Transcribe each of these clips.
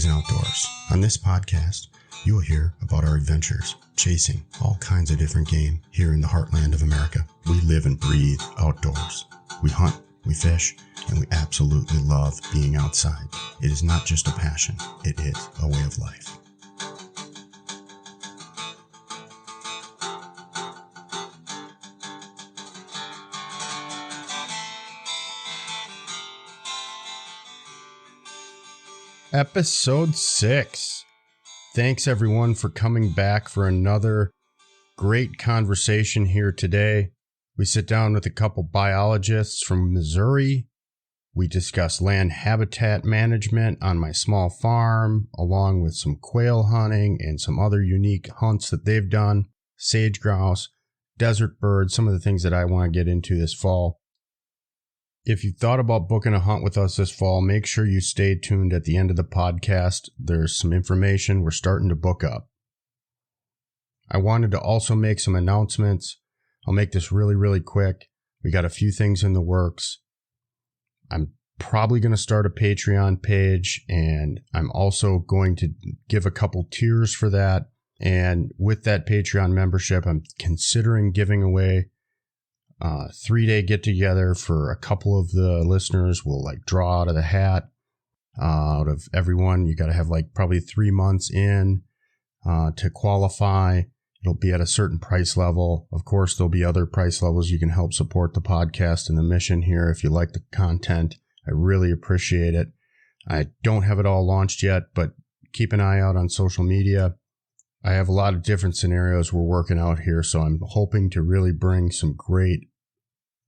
Amazing Outdoors. On this podcast, you will hear about our adventures, chasing all kinds of different game here in the heartland of America. We live and breathe outdoors. We hunt, we fish, and we absolutely love being outside. It is not just a passion, it is a way of life. Episode 6. Thanks everyone for coming back for another great conversation here today. We sit down with a couple biologists from Missouri. We discuss land habitat management on my small farm, along with some quail hunting and some other unique hunts that they've done, sage grouse, desert birds, some of the things that I want to get into this fall. If you thought about booking a hunt with us this fall, make sure you stay tuned at the end of the podcast. There's some information. We're starting to book up. I wanted to also make some announcements. I'll make this really quick. We got a few things in the works. I'm probably going to start a Patreon page, and I'm also going to give a couple tiers for that. And with that Patreon membership, I'm considering giving away 3-day get together for a couple of the listeners. We'll draw out of the hat. Out of everyone, you got to have probably 3 months in to qualify. It'll be at a certain price level. Of course, there'll be other price levels. You can help support the podcast and the mission here if you like the content. I really appreciate it. I don't have it all launched yet, but keep an eye out on social media. I have a lot of different scenarios we're working out here, so I'm hoping to really bring some great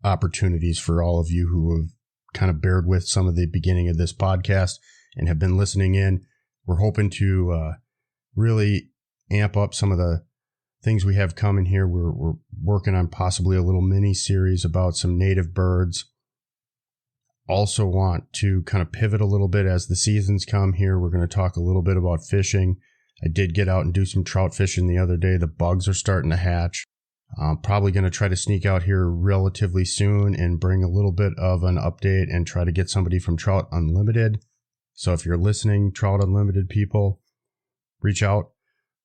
opportunities for all of you who have kind of bared with some of the beginning of this podcast and have been listening in. We're hoping to really amp up some of the things we have coming here. We're working on possibly a little mini series about some native birds. Also want to kind of pivot a little bit as the seasons come here. We're going to talk a little bit about fishing. I did get out and do some trout fishing the other day. The bugs are starting to hatch. I'm probably going to try to sneak out here relatively soon and bring a little bit of an update and try to get somebody from Trout Unlimited. So if you're listening, Trout Unlimited people, reach out.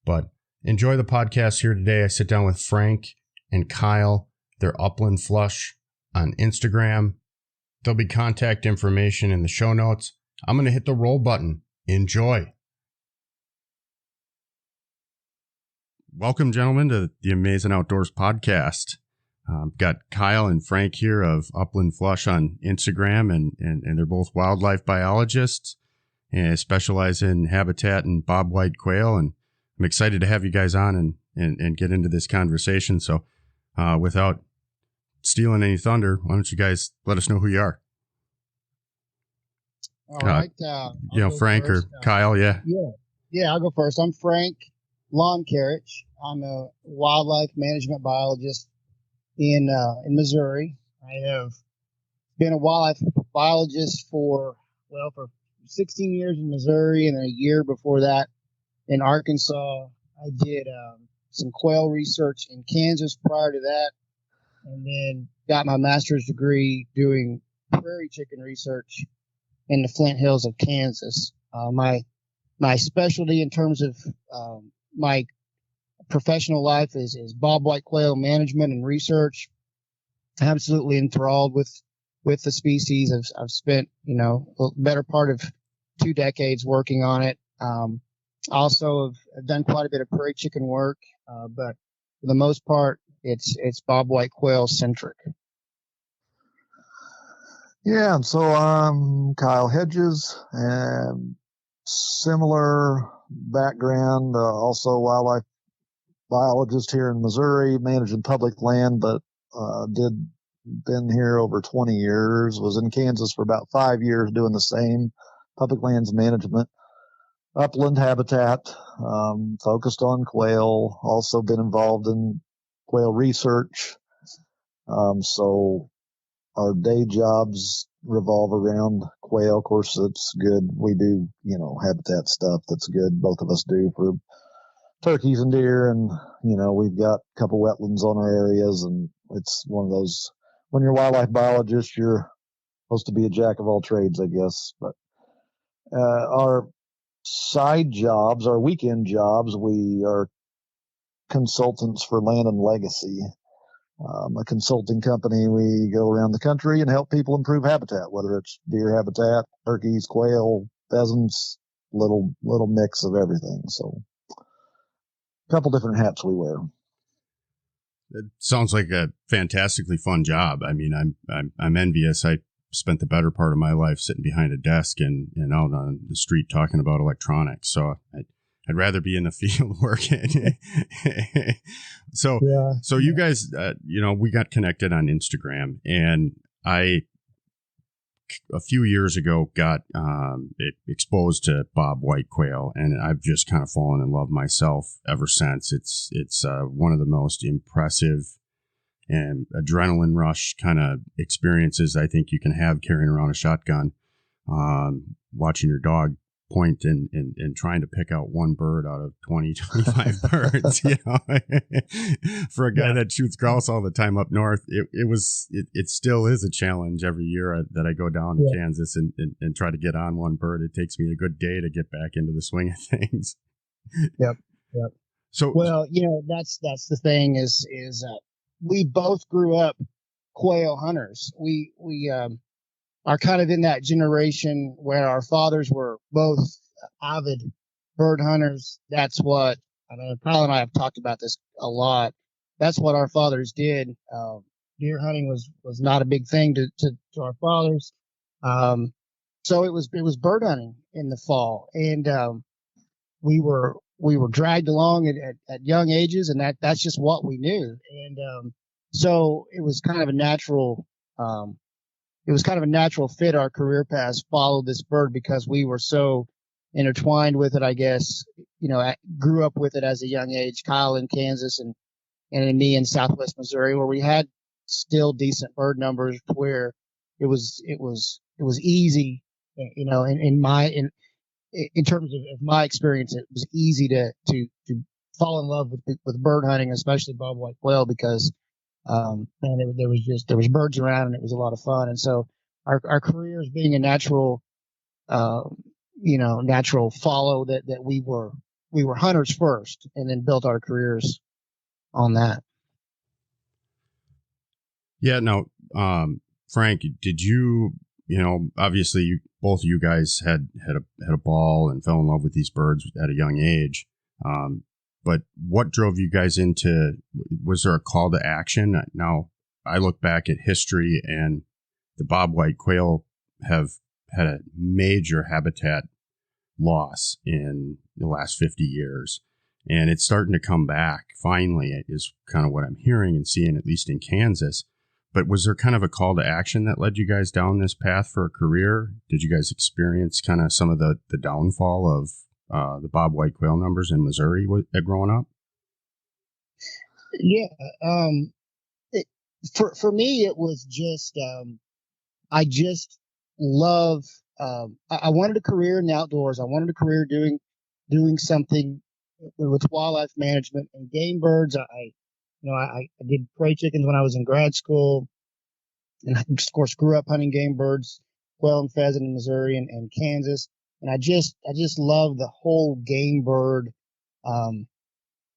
But enjoy the podcast here today. I sit down with Frank and Kyle. They're Upland Flush on Instagram. There'll be contact information in the show notes. I'm going to hit the roll button. Enjoy. Welcome, gentlemen, to the Amazing Outdoors podcast. Got Kyle and Frank here of Upland Flush on Instagram, and they're both wildlife biologists and specialize in habitat and bobwhite quail. And I'm excited to have you guys on and get into this conversation. So without stealing any thunder, why don't you guys let us know who you are? All right. Frank first. or Kyle, yeah. Yeah, I'll go first. I'm Frank Lawn Carriage. I'm a wildlife management biologist in Missouri. I have been a wildlife biologist for 16 years in Missouri, and a year before that in Arkansas. I did some quail research in Kansas prior to that, and then got my master's degree doing prairie chicken research in the Flint Hills of Kansas. My specialty in terms of my professional life is bobwhite quail management and research. Absolutely enthralled with the species. I've spent the better part of 2 decades working on it. Also have done quite a bit of prairie chicken work, but for the most part it's bobwhite quail centric. Yeah, and so I'm Kyle Hedges, and similar background, also wildlife biologist here in Missouri, managing public land, but been here over 20 years, was in Kansas for about 5 years doing the same, public lands management, upland habitat, focused on quail, also been involved in quail research. So our day jobs revolve around quail. Of course, it's good. We do, habitat stuff that's good. Both of us do for turkeys and deer. And, we've got a couple wetlands on our areas, and it's one of those, when you're a wildlife biologist, you're supposed to be a jack of all trades, I guess. But our side jobs, our weekend jobs, we are consultants for Land and Legacy, a consulting company. We go around the country and help people improve habitat, whether it's deer habitat, turkeys, quail, pheasants, little mix of everything. So a couple different hats we wear. It sounds like a fantastically fun job. I mean, I'm envious. I spent the better part of my life sitting behind a desk and out on the street talking about electronics. So I'd rather be in the field working. So you guys, we got connected on Instagram, and I, a few years ago, got exposed to Bob White Quail, and I've just kind of fallen in love myself ever since. It's one of the most impressive and adrenaline rush kind of experiences I think you can have carrying around a shotgun, watching your dog point and trying to pick out one bird out of 20, 25 birds, for a guy that shoots grouse all the time up north. It still is a challenge every year that I go down to Kansas and try to get on one bird. It takes me a good day to get back into the swing of things. Yep. So, well, that's the thing is we both grew up quail hunters. We are kind of in that generation where our fathers were both avid bird hunters. That's what, Kyle and I have talked about this a lot. That's what our fathers did. Deer hunting was not a big thing to our fathers. So it was bird hunting in the fall, and we were dragged along at young ages, and that's just what we knew. And so it was kind of a natural fit. Our career paths followed this bird because we were so intertwined with it, I guess. I grew up with it as a young age, Kyle in Kansas and me in Southwest Missouri, where we had still decent bird numbers, where it was easy, in terms of my experience. It was easy to fall in love with bird hunting, especially Bob White Quail, because there was birds around and it was a lot of fun. And so our careers being a natural follow that we were hunters first and then built our careers on that. Yeah. Now, Frank, did you, obviously both of you guys had a ball and fell in love with these birds at a young age. But what drove you guys was there a call to action? Now, I look back at history, and the Bob White Quail have had a major habitat loss in the last 50 years. And it's starting to come back, finally, is kind of what I'm hearing and seeing, at least in Kansas. But was there kind of a call to action that led you guys down this path for a career? Did you guys experience kind of some of the downfall of the Bob White Quail numbers in Missouri growing up? Yeah. For me, it was just, I just love, I wanted a career in the outdoors. I wanted a career doing something with wildlife management and game birds. I did prey chickens when I was in grad school, and I, of course, grew up hunting game birds, quail and pheasant in Missouri and Kansas. And I just love the whole game bird.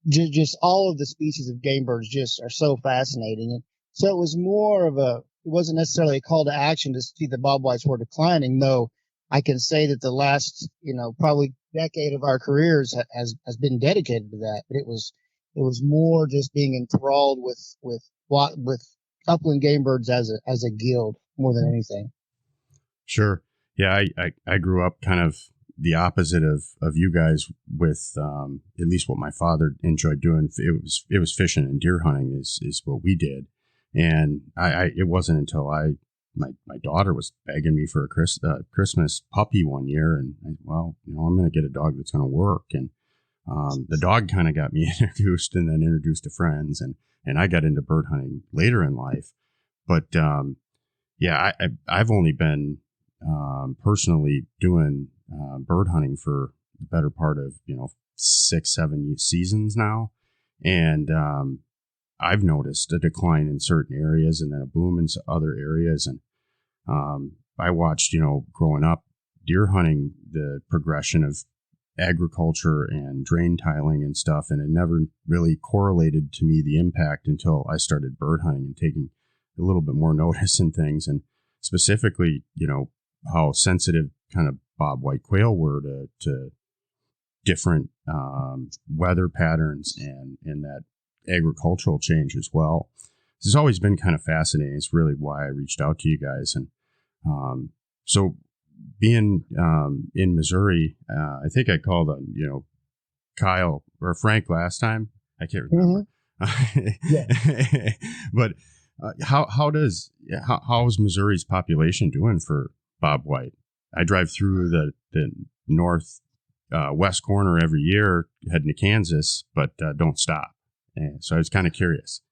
Just all of the species of game birds just are so fascinating. And so it was it wasn't necessarily a call to action to see the Bob Whites were declining, though I can say that the last, probably decade of our careers has been dedicated to that. But it was more just being enthralled with upland game birds as a guild more than anything. Sure. Yeah, I grew up kind of the opposite of you guys with at least what my father enjoyed doing. It was fishing and deer hunting is what we did. And it wasn't until my daughter was begging me for a Christmas puppy one year, and I'm going to get a dog that's going to work. And the dog kind of got me introduced to friends, and I got into bird hunting later in life. But I've only been personally doing bird hunting for the better part of 6-7 seasons now, and I've noticed a decline in certain areas and then a boom in other areas. And I watched growing up deer hunting, the progression of agriculture and drain tiling and stuff, and it never really correlated to me the impact until I started bird hunting and taking a little bit more notice in things, and specifically, how sensitive kind of bobwhite quail were to different weather patterns and that agricultural change as well. This has always been kind of fascinating. It's really why I reached out to you guys. And so being in Missouri, I think I called on, Kyle or Frank last time. I can't remember. Yeah. But how is Missouri's population doing for bobwhite? I drive through the north west corner every year heading to Kansas, but don't stop. And so I was kind of curious.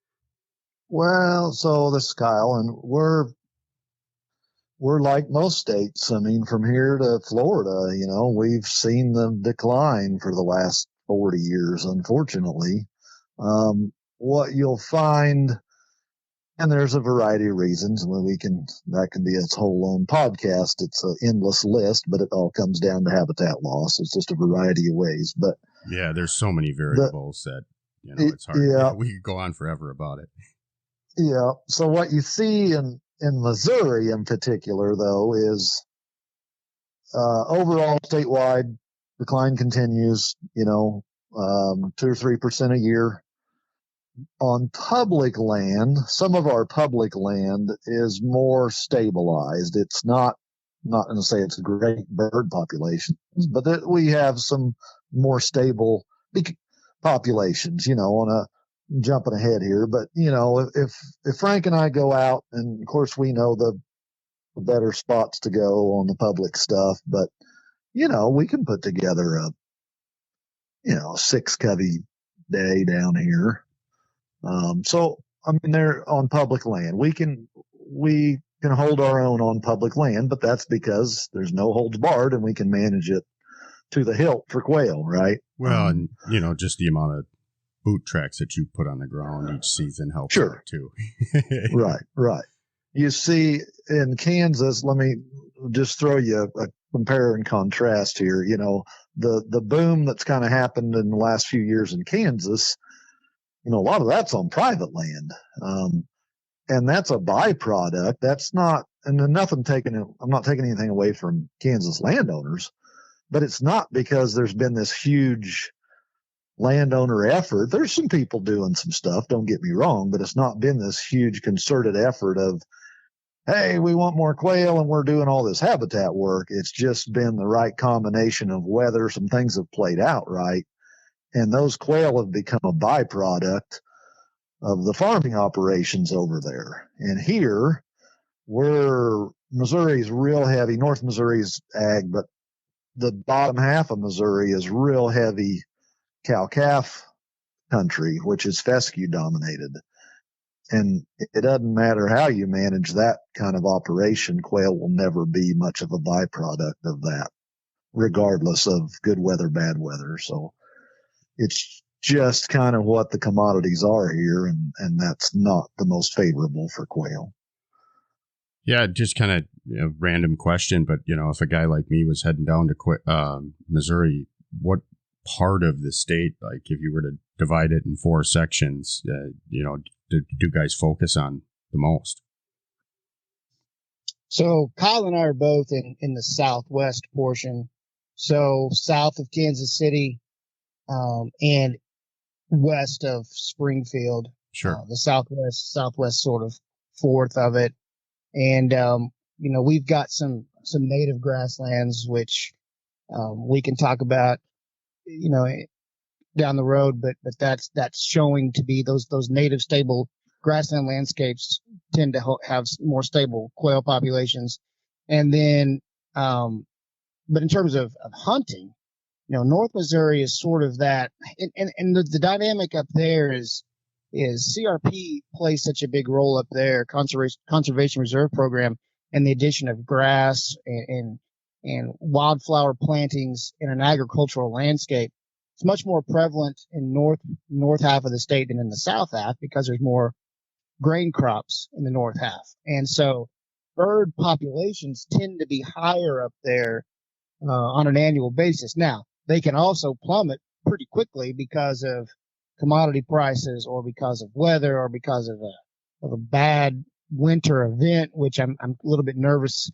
Well, so this is Kyle, and we're like most states. I mean, from here to Florida, we've seen the decline for the last 40 years, unfortunately. What you'll find, and there's a variety of reasons, that can be its whole own podcast. It's an endless list, but it all comes down to habitat loss. It's just a variety of ways. But yeah, there's so many variables that, it's hard. Yeah. We could go on forever about it. Yeah. So what you see in Missouri in particular, though, is overall statewide decline continues, 2 or 3% a year. On public land, some of our public land is more stabilized. It's not going to say it's a great bird population, but we have some more stable populations, on a jumping ahead here. But, if Frank and I go out, and of course we know the better spots to go on the public stuff, but, we can put together a 6 covey day down here. So, I mean, they're on public land. We can hold our own on public land, but that's because there's no holds barred and we can manage it to the hilt for quail, right? Well, and just the amount of boot tracks that you put on the ground each season helps sure. too. Right. You see in Kansas, let me just throw you a compare and contrast here. The boom that's kind of happened in the last few years in Kansas, a lot of that's on private land. And that's a byproduct. That's not, and I'm not taking anything away from Kansas landowners, but it's not because there's been this huge landowner effort. There's some people doing some stuff, don't get me wrong, but it's not been this huge concerted effort of, hey, we want more quail and we're doing all this habitat work. It's just been the right combination of weather. Some things have played out right. And those quail have become a byproduct of the farming operations over there. And here, Missouri's real heavy. North Missouri's ag, but the bottom half of Missouri is real heavy cow-calf country, which is fescue dominated. And it doesn't matter how you manage that kind of operation, quail will never be much of a byproduct of that, regardless of good weather, bad weather. So it's just kind of what the commodities are here, and that's not the most favorable for quail. Yeah, just kind of random question, but if a guy like me was heading down to Missouri, what part of the state, like if you were to divide it in 4 sections, do guys focus on the most? So Kyle and I are both in the southwest portion, so south of Kansas City, and west of Springfield. Sure. The southwest sort of fourth of it. And, we've got some native grasslands, which, we can talk about, down the road, but that's showing to be those native stable grassland landscapes tend to have more stable quail populations. And then, but in terms of hunting, North Missouri is sort of that, and the dynamic up there is CRP plays such a big role up there, conservation reserve program, and the addition of grass and wildflower plantings in an agricultural landscape. It's much more prevalent in north half of the state than in the south half because there's more grain crops in the north half. And so bird populations tend to be higher up there on an annual basis. Now, they can also plummet pretty quickly because of commodity prices or because of weather or because of a bad winter event, which I'm a little bit nervous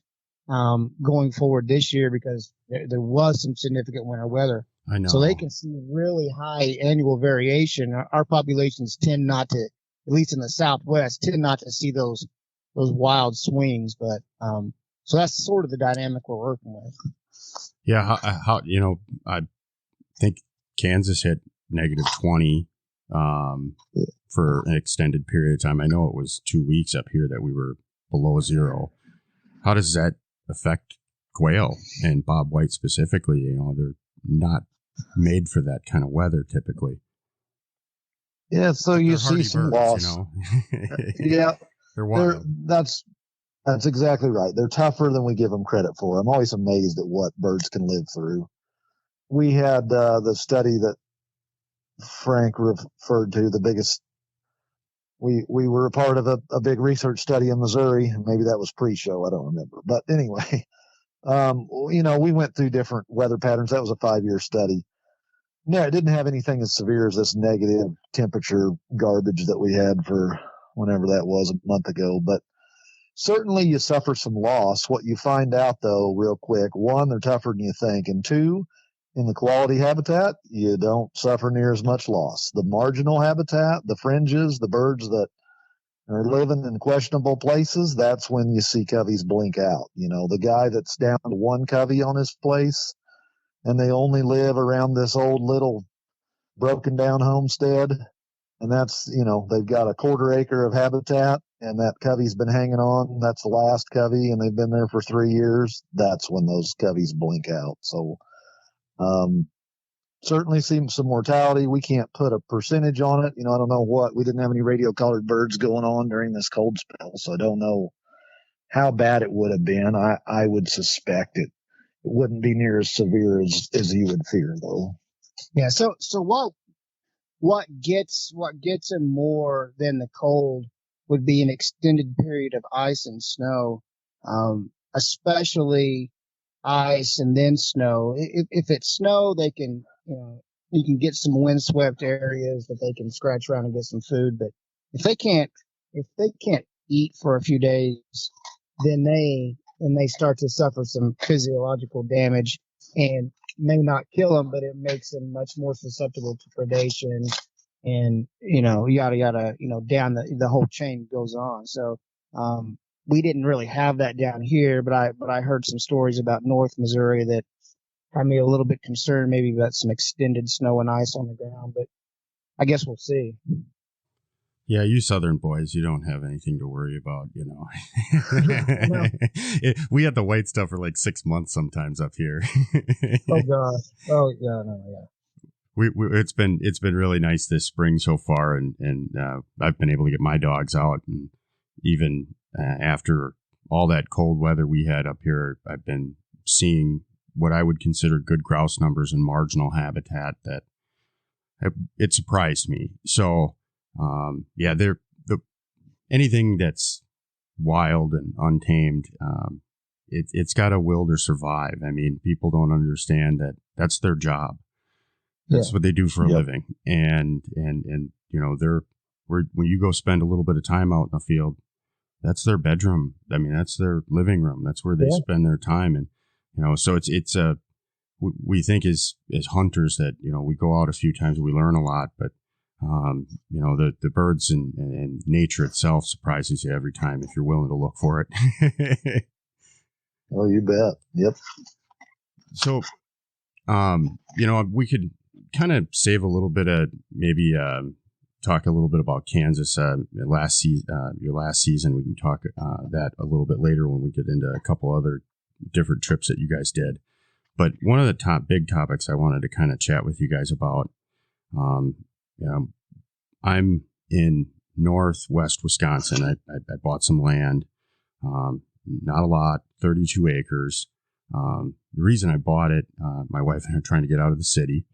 going forward this year because there was some significant winter weather. I know. So they can see really high annual variation. Our populations tend not to, at least in the Southwest, tend not to see those wild swings. But so that's sort of the dynamic we're working with. Yeah, how I think Kansas hit -20 for an extended period of time. I know it was 2 weeks up here that we were below zero. How does that affect quail and Bob White specifically? They're not made for that kind of weather typically. Yeah, so you see some birds, loss. Yeah, they're wild. That's exactly right. They're tougher than we give them credit for. I'm always amazed at what birds can live through. We had the study that Frank referred to, the biggest. We were a part of a big research study in Missouri. Maybe that was pre-show. I don't remember. But anyway, we went through different weather patterns. That was a 5-year study. No, it didn't have anything as severe as this negative temperature garbage that we had for whenever that was, a month ago. But certainly you suffer some loss. What you find out, though, real quick, one, they're tougher than you think. And two, in the quality habitat, you don't suffer near as much loss. The marginal habitat, the fringes, the birds that are living in questionable places, that's when you see coveys blink out. The guy that's down to one covey on his place, and they only live around this old little broken down homestead. And that's, they've got a 1/4 acre of habitat, and that covey's been hanging on. That's the last covey, and they've been there for 3 years. That's when those coveys blink out. So, certainly see some mortality. We can't put a percentage on it. I don't know what. We didn't have any radio collared birds going on during this cold spell, so I don't know how bad it would have been. I would suspect it wouldn't be near as severe as you would fear, though. Yeah. So what gets them more than the cold would be an extended period of ice and snow, especially ice and then snow. If it's snow, they can, you can get some windswept areas that they can scratch around and get some food. But if they can't eat for a few days, then they start to suffer some physiological damage, and may not kill them, but it makes them much more susceptible to predation, and yada yada. Down the whole chain goes on. So we didn't really have that down here, but I heard some stories about North Missouri that had me a little bit concerned, maybe about some extended snow and ice on the ground. But I guess we'll see. Yeah, you Southern boys, you don't have anything to worry about, No. We had the white stuff for like 6 months sometimes up here. Oh gosh. Oh yeah, no, yeah. It's been really nice this spring so far, and I've been able to get my dogs out, and even after all that cold weather we had up here, I've been seeing what I would consider good grouse numbers in marginal habitat that it surprised me. So. Anything that's wild and untamed, it's got a will to survive. I mean, people don't understand that that's their job. That's what they do for a living. And when you go spend a little bit of time out in the field, that's their bedroom. I mean, that's their living room. That's where they spend their time. And, so we think as hunters that, we go out a few times, we learn a lot, but the birds and nature itself surprises you every time if you're willing to look for it. Oh, you bet. Yep. So, we could kind of save a little bit of maybe talk a little bit about Kansas your last season. We can talk that a little bit later when we get into a couple other different trips that you guys did. But one of the big topics I wanted to kind of chat with you guys about. I'm in northwest Wisconsin. I bought some land, not a lot, 32 acres. The reason I bought it, my wife and I are trying to get out of the city.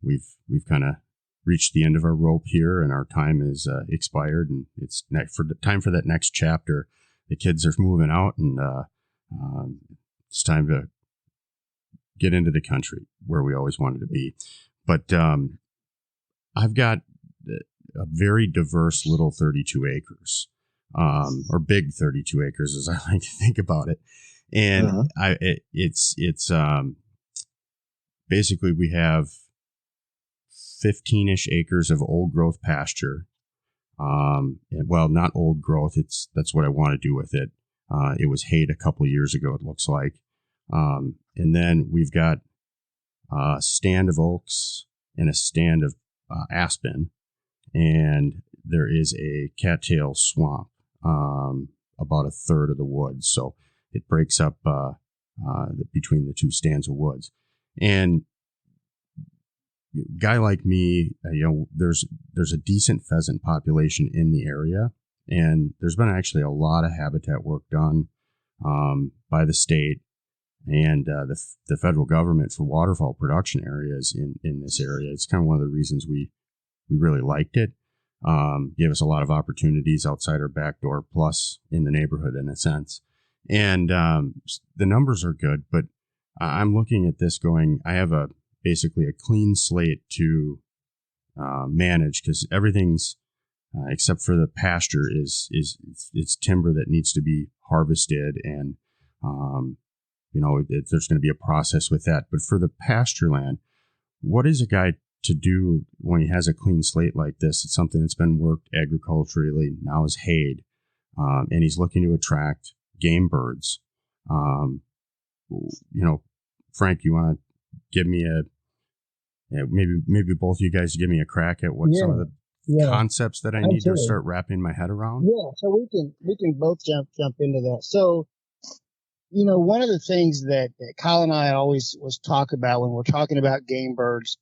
We've kind of reached the end of our rope here, and our time is expired, and it's time for that next chapter. The kids are moving out, and it's time to get into the country where we always wanted to be. But I've got a very diverse little 32 acres, or big 32 acres, as I like to think about it. And it's basically we have 15-ish acres of old growth pasture. Well, not old growth. That's what I want to do with it. It was hayed a couple of years ago, it looks like. And then we've got a stand of oaks and a stand of aspen. And there is a Cattail Swamp, about a third of the woods. So it breaks up between the two stands of woods. And guy like me, there's a decent pheasant population in the area, and there's been actually a lot of habitat work done by the state and the federal government for waterfowl production areas in this area. It's kind of one of the reasons we really liked it. Gave us a lot of opportunities outside our back door, plus in the neighborhood in a sense. And the numbers are good, but I'm looking at this going, I have basically a clean slate to manage, because everything's except for the pasture is it's timber that needs to be harvested, and there's going to be a process with that. But for the pasture land, what is a guy to do when he has a clean slate like this? It's something that's been worked agriculturally, now is hayed, and he's looking to attract game birds. Frank, you want to give me maybe both of you guys give me a crack at what some of the concepts that I need to start wrapping my head around? Yeah, so we can both jump into that. So, one of the things that Kyle and I always talk about when we're talking about game birds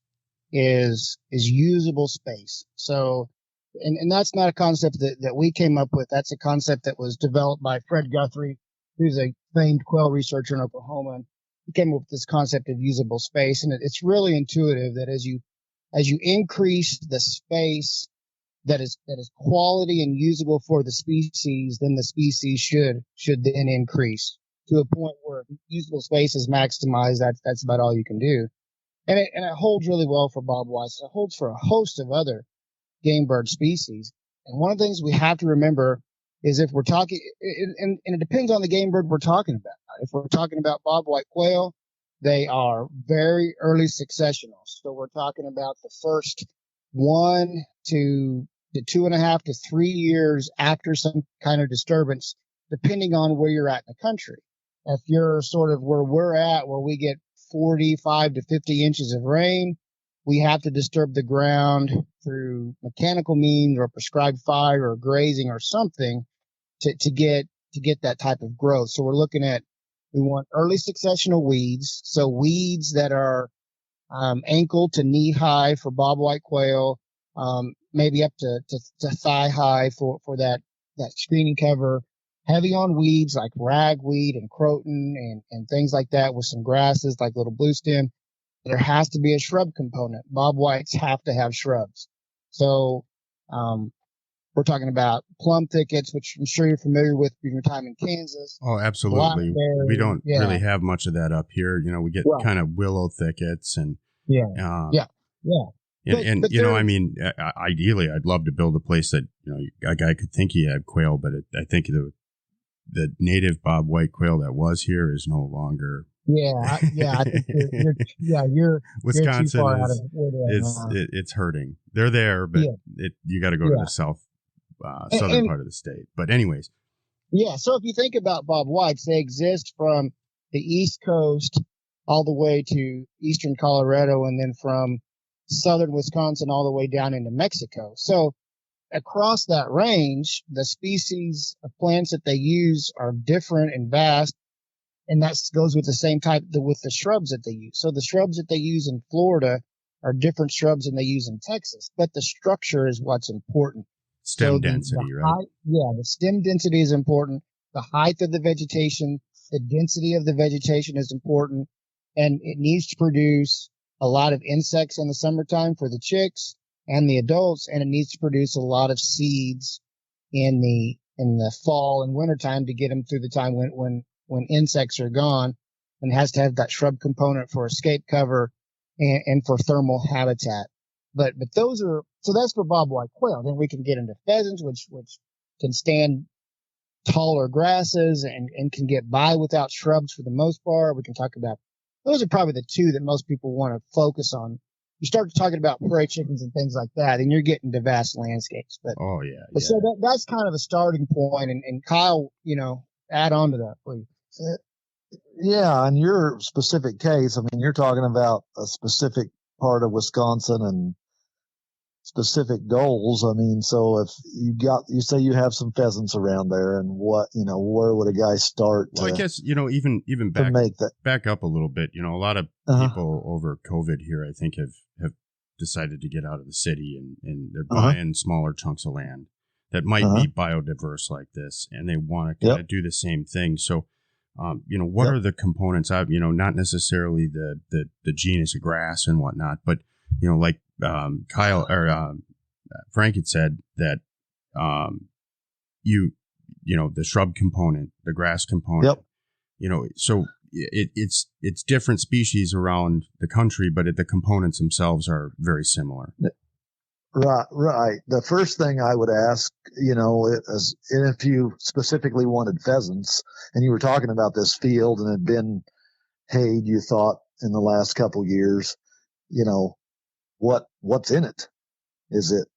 is usable space. So, and that's not a concept that we came up with. That's a concept that was developed by Fred Guthrie, who's a famed quail researcher in Oklahoma. He came up with this concept of usable space, and it's really intuitive that as you increase the space that is quality and usable for the species, then the species should then increase to a point where usable space is maximized. That's about all you can do. And it holds really well for bobwhites. It holds for a host of other game bird species. And one of the things we have to remember is if we're talking, and it depends on the game bird we're talking about. If we're talking about bobwhite quail, they are very early successional. So we're talking about the first 1 to 2.5 to 3 years after some kind of disturbance, depending on where you're at in the country. If you're sort of where we're at, where we get 45 to 50 inches of rain, we have to disturb the ground through mechanical means or prescribed fire or grazing or something to get that type of growth. So we're looking at, we want early successional weeds. So weeds that are ankle to knee high for bobwhite quail, maybe up to thigh high for that screening cover. Heavy on weeds like ragweed and croton and things like that, with some grasses like little bluestem. There has to be a shrub component. Bobwhites have to have shrubs. So we're talking about plum thickets, which I'm sure you're familiar with from your time in Kansas. Oh, absolutely. We don't really have much of that up here. We get kind of willow thickets and ideally, I'd love to build a place that a guy could think he had quail, but I think the native bobwhite quail that was here is no longer. I think you're Wisconsin too far out of it. It's hurting. They're there, but you got to go to the southern part of the state. But anyways, so if you think about bobwhites, they exist from the East Coast all the way to eastern Colorado, and then from southern Wisconsin all the way down into Mexico. So across that range, the species of plants that they use are different and vast. And that goes with the same type with the shrubs that they use. So the shrubs that they use in Florida are different shrubs than they use in Texas, but the structure is what's important. Stem density, right? The stem density is important. The height of the vegetation, the density of the vegetation is important, and it needs to produce a lot of insects in the summertime for the chicks and the adults, and it needs to produce a lot of seeds in the fall and wintertime to get them through the time when insects are gone. and it has to have that shrub component for escape cover and for thermal habitat. But those are, so that's for bobwhite quail. Then we can get into pheasants, which can stand taller grasses and can get by without shrubs for the most part. We can talk about, those are probably the two that most people want to focus on. You start talking about prairie chickens and things like that, and you're getting to vast landscapes. But so that's kind of a starting point. And Kyle, add on to that, please. Yeah, in your specific case, I mean, you're talking about a specific part of Wisconsin and specific goals. I mean, so if you say you have some pheasants around there, and where would a guy start? Well, I guess, even back up a little bit, a lot of people over COVID here, I think have decided to get out of the city and they're buying smaller chunks of land that might be biodiverse like this, and they want to kind of do the same thing. So, what are the components of, not necessarily the genus of grass and whatnot, but, like Kyle or Frank had said that the shrub component, the grass component, so it's different species around the country, but the components themselves are very similar. Right. The first thing I would ask, is if you specifically wanted pheasants and you were talking about this field and had been hayed, you thought in the last couple years, what's in it? Is it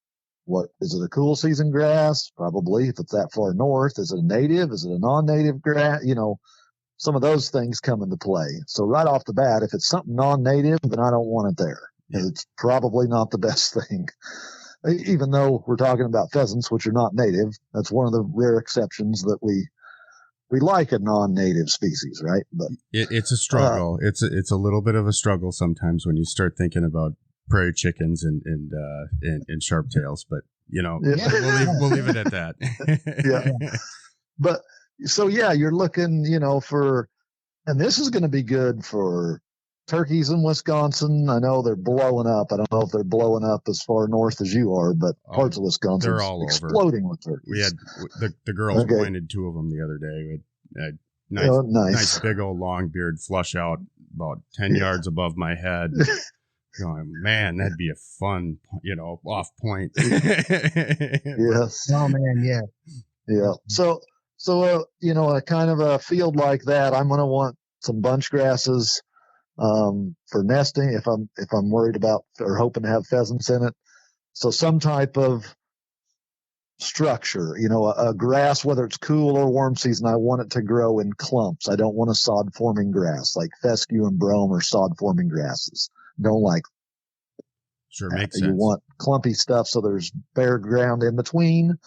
a cool season grass? Probably, if it's that far north. Is it a native? Is it a non-native grass? Some of those things come into play. So right off the bat, if it's something non-native, then I don't want it there. It's probably not the best thing. Even though we're talking about pheasants, which are not native, that's one of the rare exceptions that we like a non-native species, right? But it's a struggle. It's a little bit of a struggle sometimes when you start thinking about prairie chickens and sharp tails, but we'll leave it at that. Yeah. But so you're looking, and this is going to be good for turkeys in Wisconsin. I know they're blowing up. I don't know if they're blowing up as far north as you are, but parts of Wisconsin are all exploding with turkeys. We had the girls pointed two of them the other day. We had nice big old long beard flush out about 10 yards above my head. Going, man, that'd be a fun, off point. Yes. Oh man, yeah. Yeah. So a kind of a field like that, I'm going to want some bunch grasses for nesting if I'm worried about or hoping to have pheasants in it. So some type of structure, a grass, whether it's cool or warm season, I want it to grow in clumps. I don't want a sod forming grass like fescue and brome or sod forming grasses. Don't like that. Sure, makes sense. You want clumpy stuff so there's bare ground in between.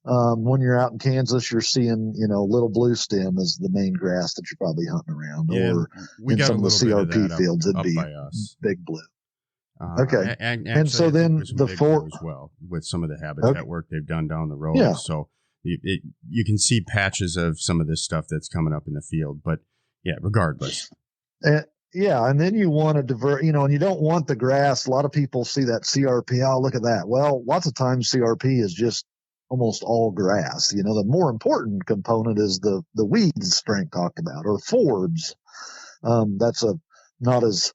When you're out in Kansas, you're seeing, little blue stem is the main grass that you're probably hunting around. Yeah, or in some of the CRP fields, it'd be big blue. Okay. And so then the four as well with some of the habitat work they've done down the road. Yeah. So you can see patches of some of this stuff that's coming up in the field, but regardless. And then you want to divert, and you don't want the grass. A lot of people see that CRP. Oh, look at that. Well, lots of times CRP is just almost all grass. The more important component is the weeds Frank talked about, or forbs. That's not as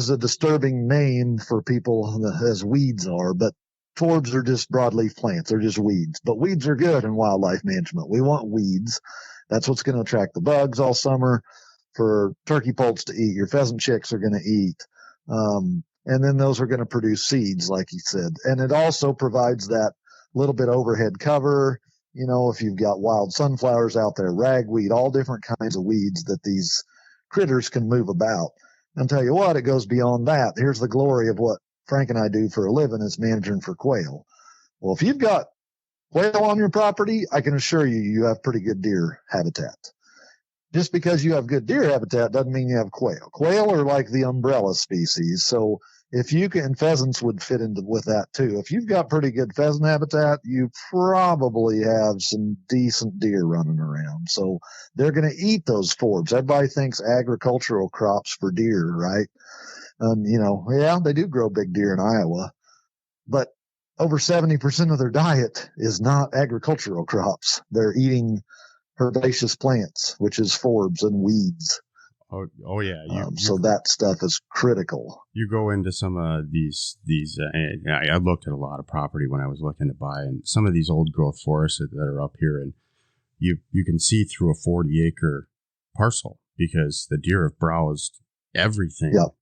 a disturbing name for people as weeds are, but forbs are just broadleaf plants. They're just weeds. But weeds are good in wildlife management. We want weeds. That's what's going to attract the bugs all summer for turkey poults to eat. Your pheasant chicks are going to eat. And then those are going to produce seeds, like he said. And it also provides that little bit overhead cover. If you've got wild sunflowers out there, ragweed, all different kinds of weeds that these critters can move about. And I'll tell you what, it goes beyond that. Here's the glory of what Frank and I do for a living is managing for quail. Well, if you've got quail on your property, I can assure you have pretty good deer habitat. Just because you have good deer habitat doesn't mean you have quail. Quail are like the umbrella species. So if you can, pheasants would fit into with that too. If you've got pretty good pheasant habitat, you probably have some decent deer running around. So they're going to eat those forbs. Everybody thinks agricultural crops for deer, right? And they do grow big deer in Iowa, but over 70% of their diet is not agricultural crops. They're eating herbaceous plants, which is forbs and weeds. Oh yeah. So that stuff is critical. You go into some of these. I looked at a lot of property when I was looking to buy, and some of these old growth forests that are up here, and you can see through a 40-acre parcel because the deer have browsed everything. Yep.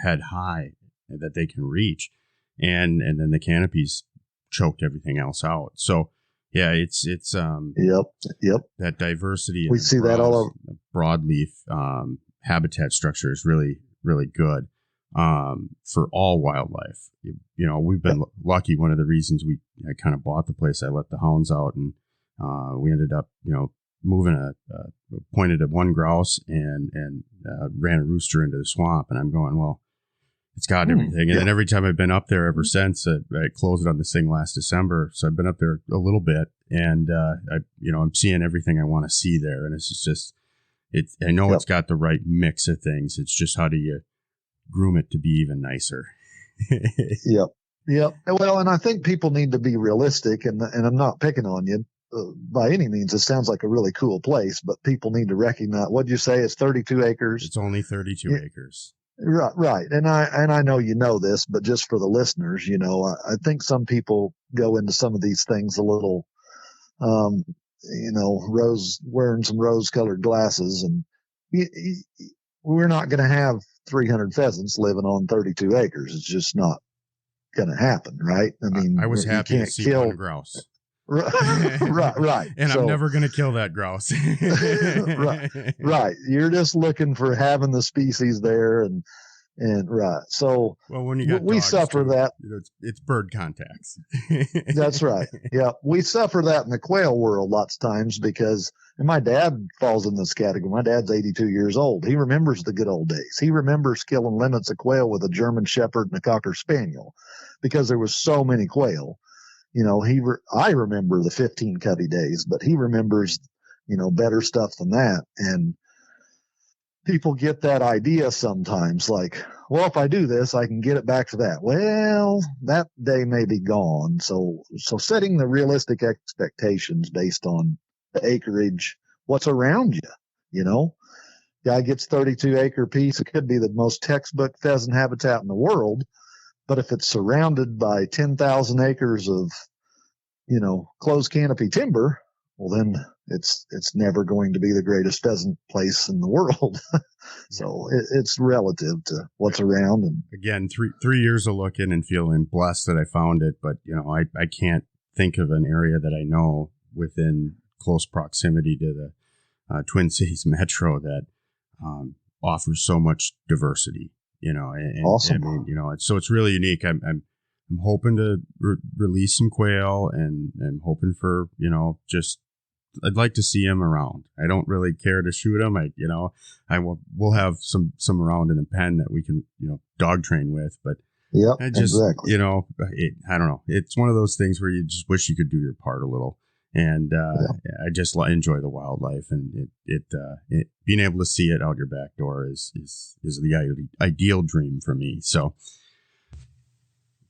Head high that they can reach, and then the canopies choked everything else out. So yeah, it's Yep. that diversity. We see that all over. Broadleaf habitat structure is really, really good for all wildlife. We've been lucky. One of the reasons I kind of bought the place, I let the hounds out, and we ended up, moving pointed at one grouse and ran a rooster into the swamp. And I'm going, well, it's got everything. And then every time I've been up there ever since, I closed on this thing last December. So I've been up there a little bit, and I'm seeing everything I want to see there. And it's just, I know it's got the right mix of things. It's just, how do you groom it to be even nicer? Yep. Well, and I think people need to be realistic, and I'm not picking on you by any means. It sounds like a really cool place, but people need to recognize, what'd you say? It's 32 acres. It's only 32 acres. Right. And I know this, but just for the listeners, I think some people go into some of these things a little, wearing some rose-colored glasses, and we're not going to have 300 pheasants living on 32 acres. It's just not going to happen, right? I mean, I was happy to see one grouse. Right. And so, I'm never going to kill that grouse. Right. You're just looking for having the species there, and right. So, well, when you got we suffer too, that. It's bird contacts. That's right. Yeah. We suffer that in the quail world lots of times because, and my dad falls in this category. My dad's 82 years old. He remembers the good old days. He remembers killing limits of quail with a German Shepherd and a Cocker Spaniel because there was so many quail. I remember the 15 cubby days, but he remembers, better stuff than that. And people get that idea sometimes, like, well, if I do this, I can get it back for that. Well, that day may be gone. So setting the realistic expectations based on the acreage, what's around you, guy gets 32 acre piece. It could be the most textbook pheasant habitat in the world. But if it's surrounded by 10,000 acres of, closed canopy timber, well, then it's never going to be the greatest pheasant place in the world. So it's relative to what's around. And again, 3 years of looking and feeling blessed that I found it. But, I can't think of an area that I know within close proximity to the Twin Cities metro that offers so much diversity. Awesome. I mean, so it's really unique. I'm hoping to release some quail, and I'm hoping for, I'd like to see them around. I don't really care to shoot them. We'll have some around in the pen that we can, dog train with, but exactly. I don't know. It's one of those things where you just wish you could do your part a little. And I just enjoy the wildlife, and it being able to see it out your back door is the ideal dream for me. So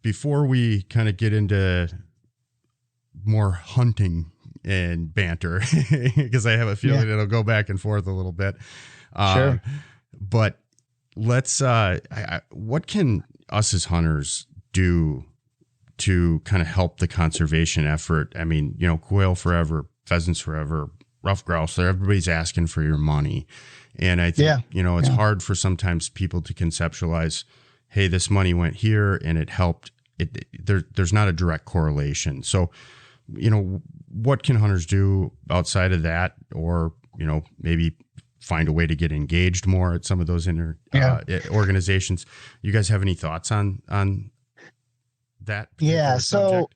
before we kind of get into more hunting and banter, because I have a feeling it'll go back and forth a little bit. Sure. But let's, what can us as hunters do to kind of help the conservation effort? I mean, quail forever, pheasants forever, rough grouse, everybody's asking for your money. And I think, it's hard for sometimes people to conceptualize, hey, this money went here and it helped. There's not a direct correlation. So, what can hunters do outside of that, or, maybe find a way to get engaged more at some of those organizations? You guys have any thoughts on that? Yeah. So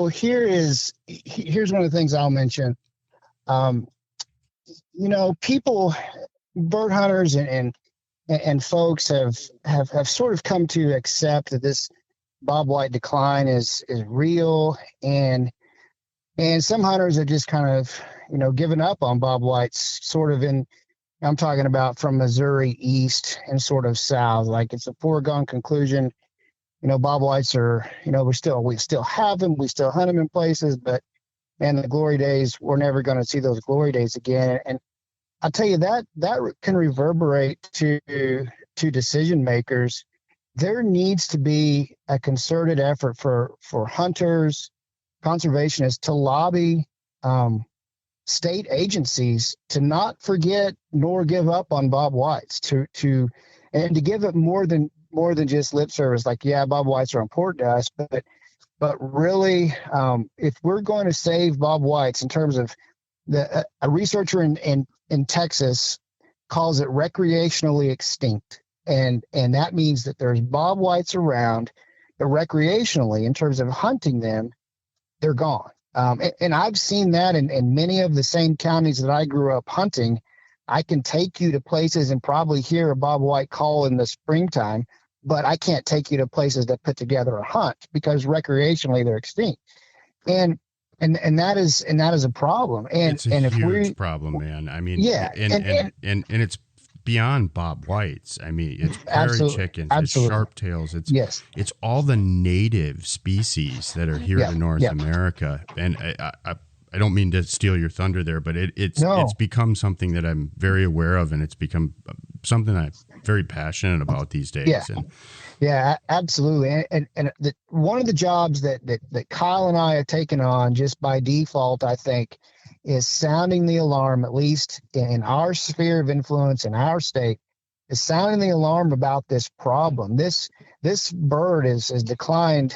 here's one of the things I'll mention. People, bird hunters and folks have sort of come to accept that this bobwhite decline is real, and some hunters have just kind of, given up on bobwhites sort of I'm talking about from Missouri east and sort of south, like it's a foregone conclusion. Bobwhites are, we still have them, we still hunt them in places, but man, the glory days, we're never going to see those glory days again. And I'll tell you that can reverberate to decision makers. There needs to be a concerted effort for hunters, conservationists to lobby state agencies to not forget nor give up on Bob Whites, to give it more than just lip service. Like, yeah, Bob Whites are important to us, but really, if we're going to save Bob Whites, in terms of a researcher in Texas calls it recreationally extinct. And that means that there's Bob Whites around, but recreationally, in terms of hunting them, they're gone. And I've seen that in many of the same counties that I grew up hunting. I can take you to places and probably hear a Bob White call in the springtime, but I can't take you to places that put together a hunt because recreationally they're extinct. And that is a problem. And it's a huge problem, man. I mean, yeah, and it's beyond Bob Whites. I mean, it's prairie chickens, it's sharptails, it's all the native species that are here in North America. And I don't mean to steal your thunder there, but it's become something that I'm very aware of, and it's become something I'm very passionate about these days. Yeah, absolutely. And one of the jobs that Kyle and I have taken on just by default, I think, is sounding the alarm, at least in our sphere of influence in our state, is sounding the alarm about this problem. This bird has declined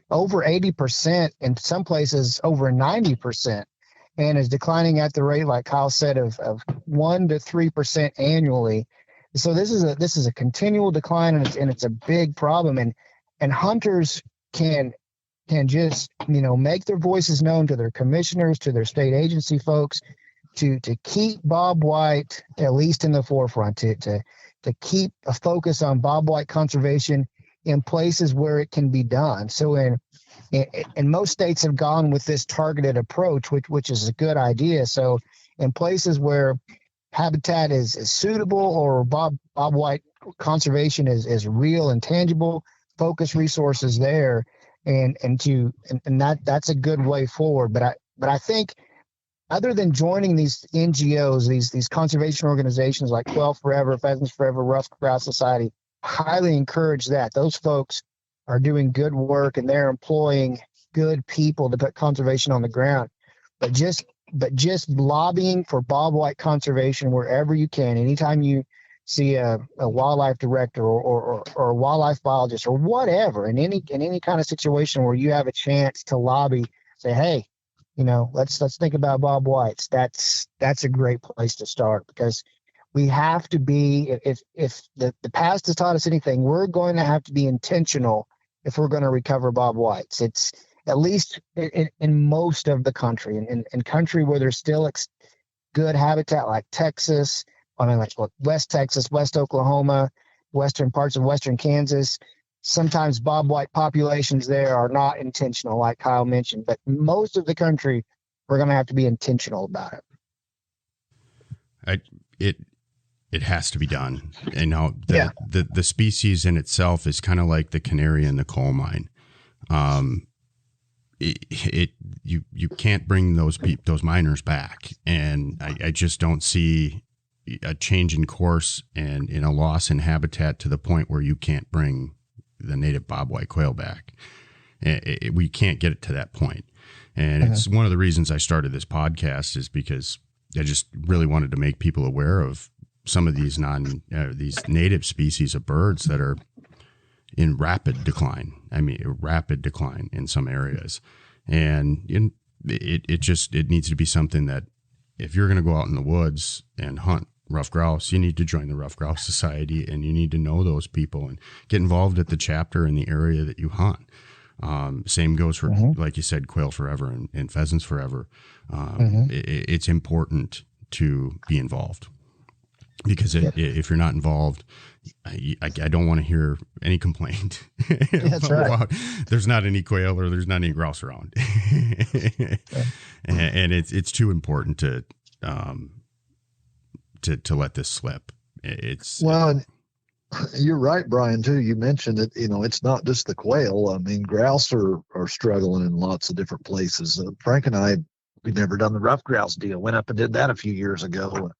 over 80%, in some places over 90%, and is declining at the rate, like Kyle said, of 1 to 3% annually. So this is a continual decline, and it's a big problem. And hunters can just, make their voices known to their commissioners, to their state agency folks, to keep Bob White at least in the forefront, to keep a focus on Bob White conservation in places where it can be done. So and most states have gone with this targeted approach, which is a good idea. So in places where habitat is suitable, or Bob White conservation is real and tangible, focus resources there, and that's a good way forward. But I think, other than joining these NGOs, these conservation organizations like Quail Forever, Pheasants Forever, Ruffed Grouse Society, highly encourage that. Those folks are doing good work, and they're employing good people to put conservation on the ground. But just lobbying for Bob White conservation wherever you can. Anytime you see a wildlife director or a wildlife biologist or whatever, in any kind of situation where you have a chance to lobby, say, hey, let's think about Bob White's. That's a great place to start, because we have to be, if the past has taught us anything, we're going to have to be intentional if we're going to recover Bob White's. It's at least in most of the country, in country where there's still good habitat, like Texas, like West Texas, West Oklahoma, western parts of western Kansas. Sometimes Bob White populations there are not intentional, like Kyle mentioned, but most of the country, we're going to have to be intentional about it. It has to be done. And now the species in itself is kind of like the canary in the coal mine. You can't bring those miners back, and I just don't see a change in course and in a loss in habitat to the point where you can't bring the native bobwhite quail back. We can't get it to that point. And it's one of the reasons I started this podcast, is because I just really wanted to make people aware of some of these these native species of birds that are in rapid decline. I mean, rapid decline in some areas. And it needs to be something that, if you're going to go out in the woods and hunt ruffed grouse, you need to join the Ruffed Grouse Society, and you need to know those people and get involved at the chapter in the area that you hunt. Same goes for, like you said, Quail Forever and Pheasants Forever. It's important to be involved, because if you're not involved, I don't want to hear any complaint about there's not any quail or there's not any grouse around. And it's too important to let this slip. You're right, Brian, too. You mentioned that, it's not just the quail. I mean, grouse are struggling in lots of different places. Frank and I we'd never done the rough grouse deal. Went up and did that a few years ago.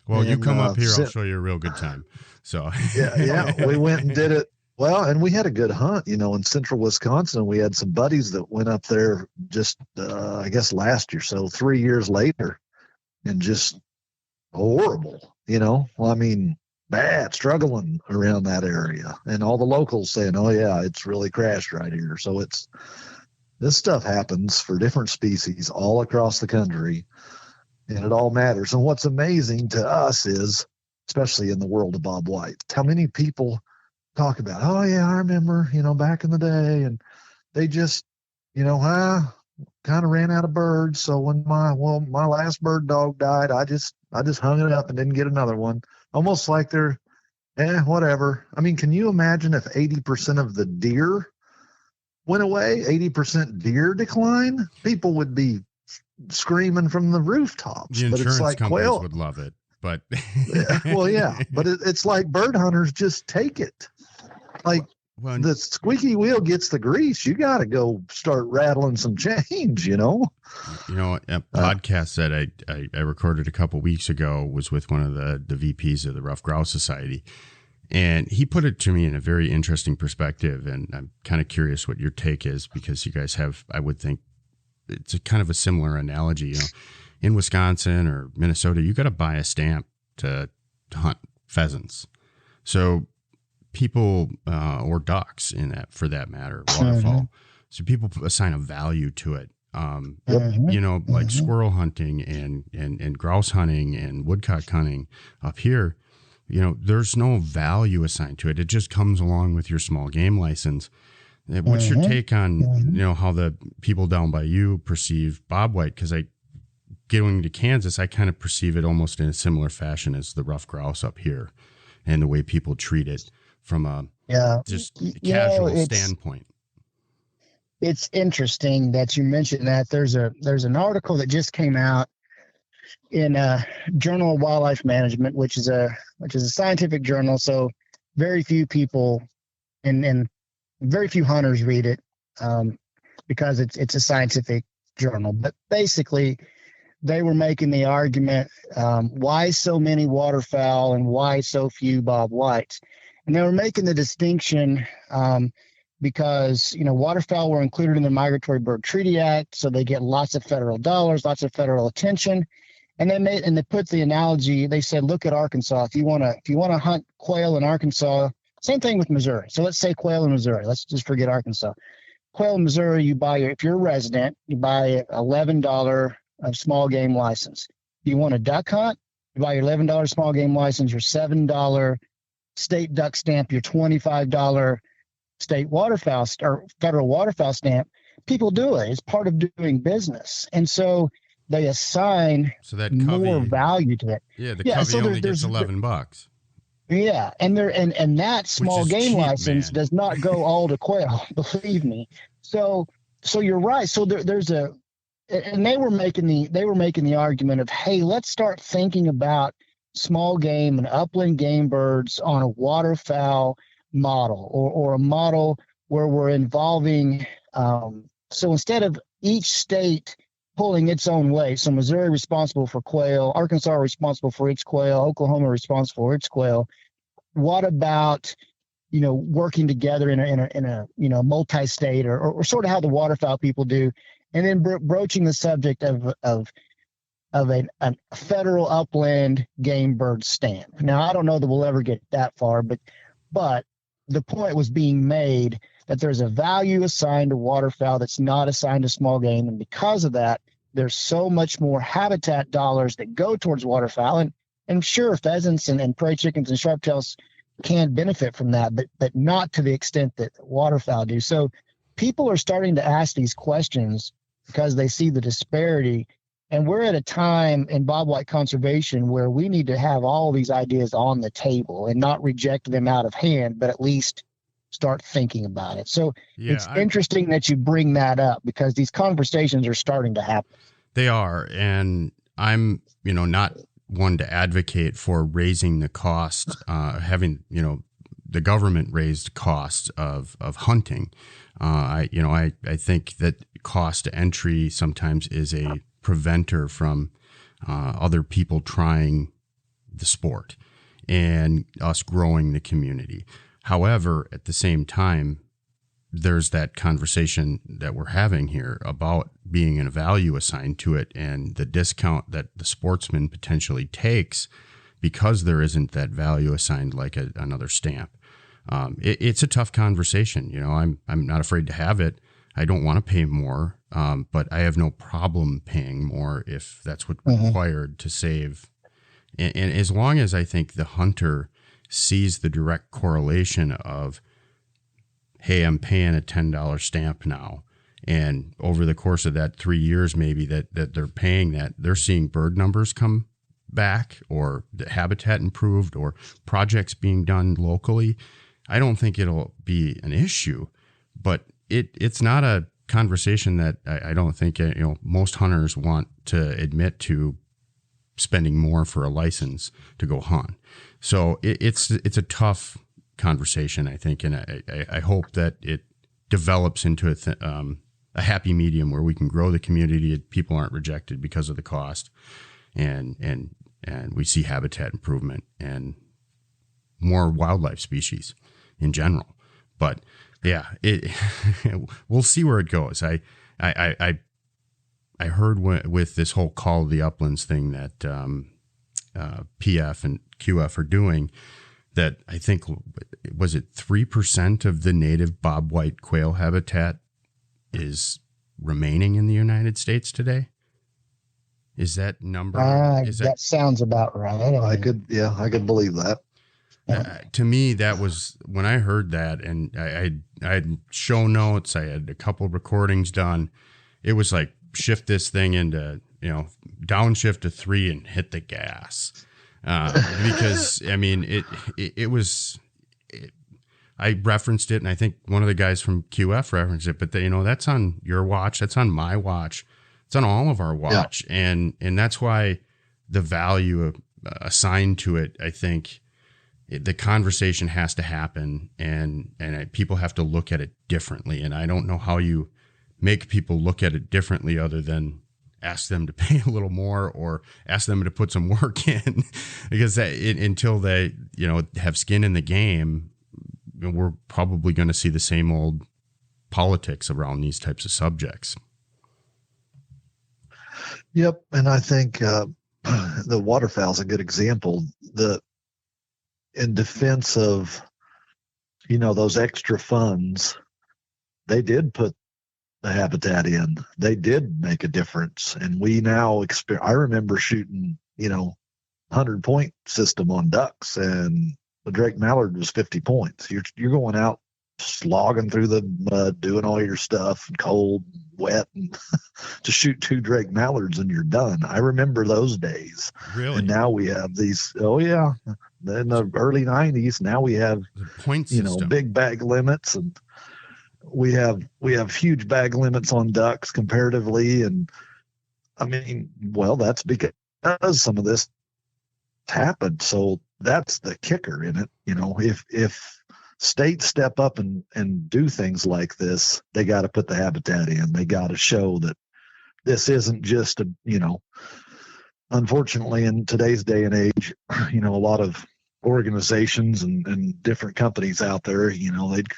Well, and, you come up here, I'll show you a real good time. So yeah, we went and did it. Well, and we had a good hunt, in central Wisconsin. We had some buddies that went up there just, I guess last year, so 3 years later, and just horrible, Well, I mean, bad, struggling around that area, and all the locals saying, "Oh yeah, it's really crashed right here." So this stuff happens for different species all across the country, and it all matters. And what's amazing to us is, especially in the world of Bob White, how many people talk about, "Oh yeah, I remember, back in the day," and they just, kind of ran out of birds. So when my last bird dog died, I just hung it up and didn't get another one. Almost like they're, whatever. I mean, can you imagine if 80% of the deer went away, 80% deer decline? People would be screaming from the rooftops. The insurance but it's like companies quail would love it, but well, yeah, but it's like bird hunters just take it. Like the squeaky wheel gets the grease. You got to go start rattling some change, A podcast that I recorded a couple weeks ago was with one of the VPs of the Rough Grouse Society. And he put it to me in a very interesting perspective. And I'm kind of curious what your take is, because you guys have, I would think it's a kind of a similar analogy, in Wisconsin or Minnesota, you got to buy a stamp to hunt pheasants. So people, or ducks for that matter, waterfowl. So people assign a value to it. Like squirrel hunting and grouse hunting and woodcock hunting up here, there's no value assigned to it. It just comes along with your small game license. What's your take on, how the people down by you perceive Bob White? Because going to Kansas, I kind of perceive it almost in a similar fashion as the rough grouse up here, and the way people treat it from a casual standpoint. It's interesting that you mentioned that. There's an article that just came out in Journal of Wildlife Management, which is a scientific journal. So very few people and very few hunters read it because it's a scientific journal. But basically, they were making the argument, why so many waterfowl and why so few Bob Whites? And they were making the distinction because, waterfowl were included in the Migratory Bird Treaty Act, so they get lots of federal dollars, lots of federal attention. And they put the analogy, they said, look at Arkansas. If you want to hunt quail in Arkansas, same thing with Missouri. So let's say quail in Missouri. Let's just forget Arkansas. Quail in Missouri, if you're a resident, you buy $11 of small game license. You want a duck hunt, you buy your $11 small game license, your $7 state duck stamp, your $25 state waterfowl or federal waterfowl stamp. People do it. It's part of doing business. And so they assign more value to it. Yeah, the covey only gets $11. Yeah, and that small game cheap, license does not go all to quail, believe me. So you're right. So and they were making the argument of, hey, let's start thinking about small game and upland game birds on a waterfowl model, or a model where we're involving. So instead of each state pulling its own way, so Missouri responsible for quail, Arkansas responsible for its quail, Oklahoma responsible for its quail. What about working together in a multi-state or sort of how the waterfowl people do, and then broaching the subject of a federal upland game bird stamp. Now, I don't know that we'll ever get that far, but the point was being made that there's a value assigned to waterfowl that's not assigned to small game, and because of that, there's so much more habitat dollars that go towards waterfowl, and sure, pheasants and prairie chickens and sharptails can benefit from that, but not to the extent that waterfowl do. So people are starting to ask these questions because they see the disparity. And we're at a time in Bob White conservation where we need to have all these ideas on the table and not reject them out of hand, but at least start thinking about it. So it's interesting that you bring that up, because these conversations are starting to happen. They are. And I'm, not one to advocate for raising the cost, having, the government raised cost of hunting. I think that cost to entry sometimes is a preventer from other people trying the sport and us growing the community. However, at the same time, there's that conversation that we're having here about being a value assigned to it and the discount that the sportsman potentially takes because there isn't that value assigned like another stamp. It's a tough conversation. You know, I'm not afraid to have it. I don't want to pay more, but I have no problem paying more if that's what's required to save. And as long as I think the hunter sees the direct correlation of, hey, I'm paying a $10 stamp now, and over the course of that 3 years maybe that they're paying that, they're seeing bird numbers come back or the habitat improved or projects being done locally, I don't think it'll be an issue. But it's not a conversation that I don't think most hunters want to admit to spending more for a license to go hunt. So it's a tough conversation, I think, and I hope that it develops into a happy medium where we can grow the community. People aren't rejected because of the cost, and we see habitat improvement and more wildlife species in general. But yeah, we'll see where it goes. I heard with this whole Call of the Uplands thing that PF and QF are doing, that I think, was it 3% of the native bobwhite quail habitat is remaining in the United States today? Is that number? That sounds about right. I could believe that. To me, that was when I heard that, and I had show notes. I had a couple of recordings done. It was like, shift this thing into, downshift to 3 and hit the gas. Because I mean, it was, I referenced it, and I think one of the guys from QF referenced it, but that's on your watch. That's on my watch. It's on all of our watch. Yeah. And that's why the value assigned to it, I think the conversation has to happen, and people have to look at it differently. And I don't know how you make people look at it differently other than ask them to pay a little more or ask them to put some work in, because until they, have skin in the game, we're probably going to see the same old politics around these types of subjects. Yep. And I think the waterfowl is a good example. In defense of, those extra funds, they did put the habitat in. They did make a difference. And we now I remember shooting, 100-point system on ducks, and the Drake Mallard was 50 points. You're going out slogging through the mud, doing all your stuff, cold, wet, and to shoot 2 Drake Mallards and you're done. I remember those days. Really? And now we have these, in the early 90s, now we have, point system. Big bag limits, and we have huge bag limits on ducks comparatively. And I mean, well, that's because some of this happened. So that's the kicker in it. If states step up and do things like this, they got to put the habitat in. They got to show that this isn't just unfortunately in today's day and age, a lot of organizations and different companies out there, they'd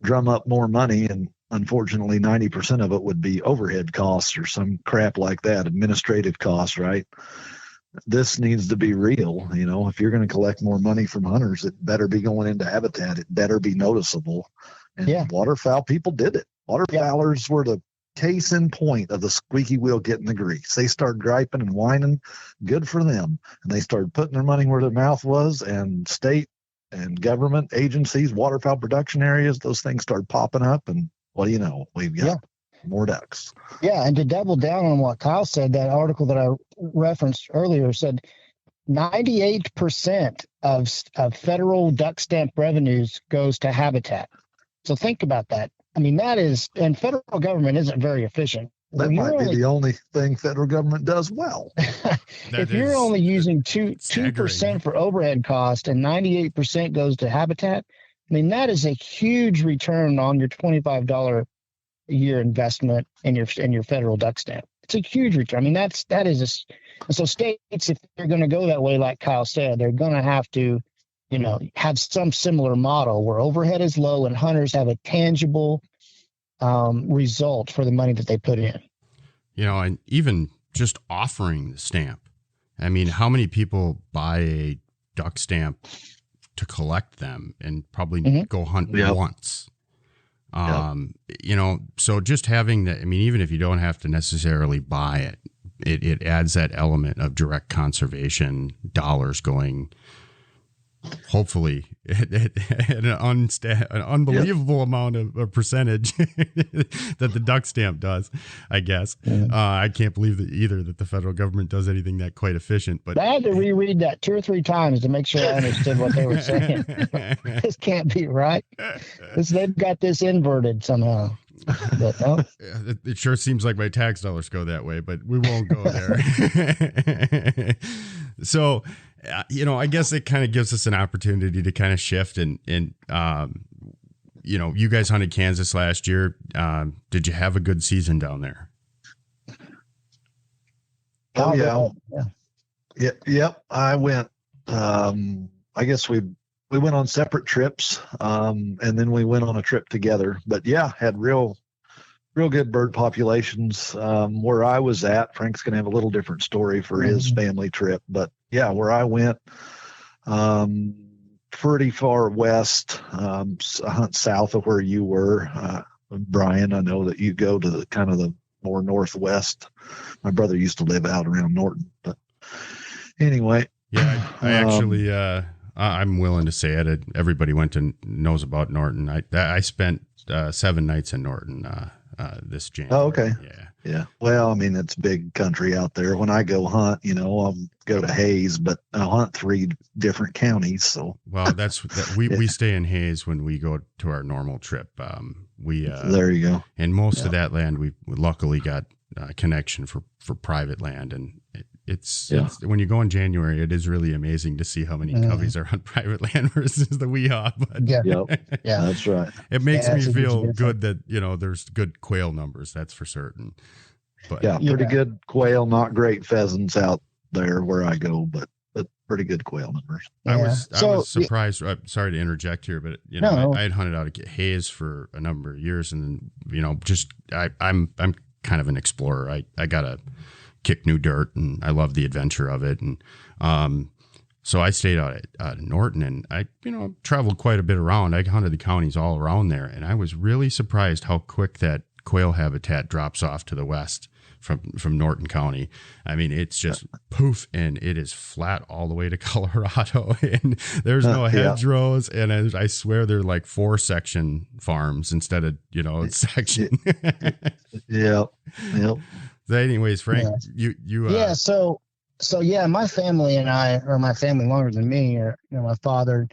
drum up more money, and unfortunately 90% of it would be overhead costs or some crap like that, administrative costs, right? This needs to be real. If you're going to collect more money from hunters, it better be going into habitat. It better be noticeable. And waterfowl people did it. Waterfowlers were the case in point of the squeaky wheel getting the grease. They started griping and whining. Good for them. And they started putting their money where their mouth was, and state and government agencies, waterfowl production areas, those things started popping up. And what do you know? We've got more ducks. Yeah, and to double down on what Kyle said, that article that I referenced earlier said 98% of federal duck stamp revenues goes to habitat. So think about that. I mean, that is, and federal government isn't very efficient. That might be the only thing federal government does well. If you're only using 2% for overhead cost and 98% goes to habitat, I mean, that is a huge return on your $25 a year investment in your federal duck stamp. It's a huge return. I mean, that is so states, if they're going to go that way, like Kyle said, they're going to have to, have some similar model where overhead is low and hunters have a tangible result for the money that they put in. And even just offering the stamp. I mean, how many people buy a duck stamp to collect them and probably go hunt once? So just having that, I mean, even if you don't have to necessarily buy it adds that element of direct conservation dollars going, hopefully at an unbelievable amount of percentage that the duck stamp does, I guess. I can't believe that the federal government does anything that quite efficient. But I had to reread that 2 or 3 times to make sure I understood what they were saying. This can't be right. They've got this inverted somehow. But no. It sure seems like my tax dollars go that way, but we won't go there. So, I guess it kind of gives us an opportunity to kind of shift and you guys hunted Kansas last year. Did you have a good season down there? Oh, yeah. Yep. I went, I guess we went on separate trips, and then we went on a trip together, but yeah, had real good bird populations. Where I was at, Frank's going to have a little different story for his family trip, but yeah, where I went, pretty far west, I hunt south of where you were, Brian. I know that you go to the kind of the more northwest. My brother used to live out around Norton, but anyway. Yeah, I actually, I'm willing to say it. Everybody knows about Norton. I spent 7 nights in Norton this January. Oh, okay. Yeah. Well, I mean, it's big country out there. When I go hunt, I'll go to Hayes, but I'll hunt 3 different counties. So well, we stay in Hayes when we go to our normal trip. There you go. And most of that land we luckily got a connection for private land, and it's when you go in January, it is really amazing to see how many coveys are on private land versus the weehaw. But yeah, that's right. It makes me feel good that there's good quail numbers. That's for certain. But pretty good quail, not great pheasants out there where I go, but pretty good quail numbers. I was surprised. I'm sorry to interject here, but I had hunted out of Hayes for a number of years, and then I'm kind of an explorer. I gotta kick new dirt, and I love the adventure of it. And so I stayed out at Norton, and I traveled quite a bit around. I hunted the counties all around there, and I was really surprised how quick that quail habitat drops off to the west from Norton County. I mean, it's just poof, and it is flat all the way to Colorado, and there's no hedgerows, and I swear they're like 4-section farms instead of section. Yep. So anyways, Frank, you so my family and I, or my family longer than me, or my father,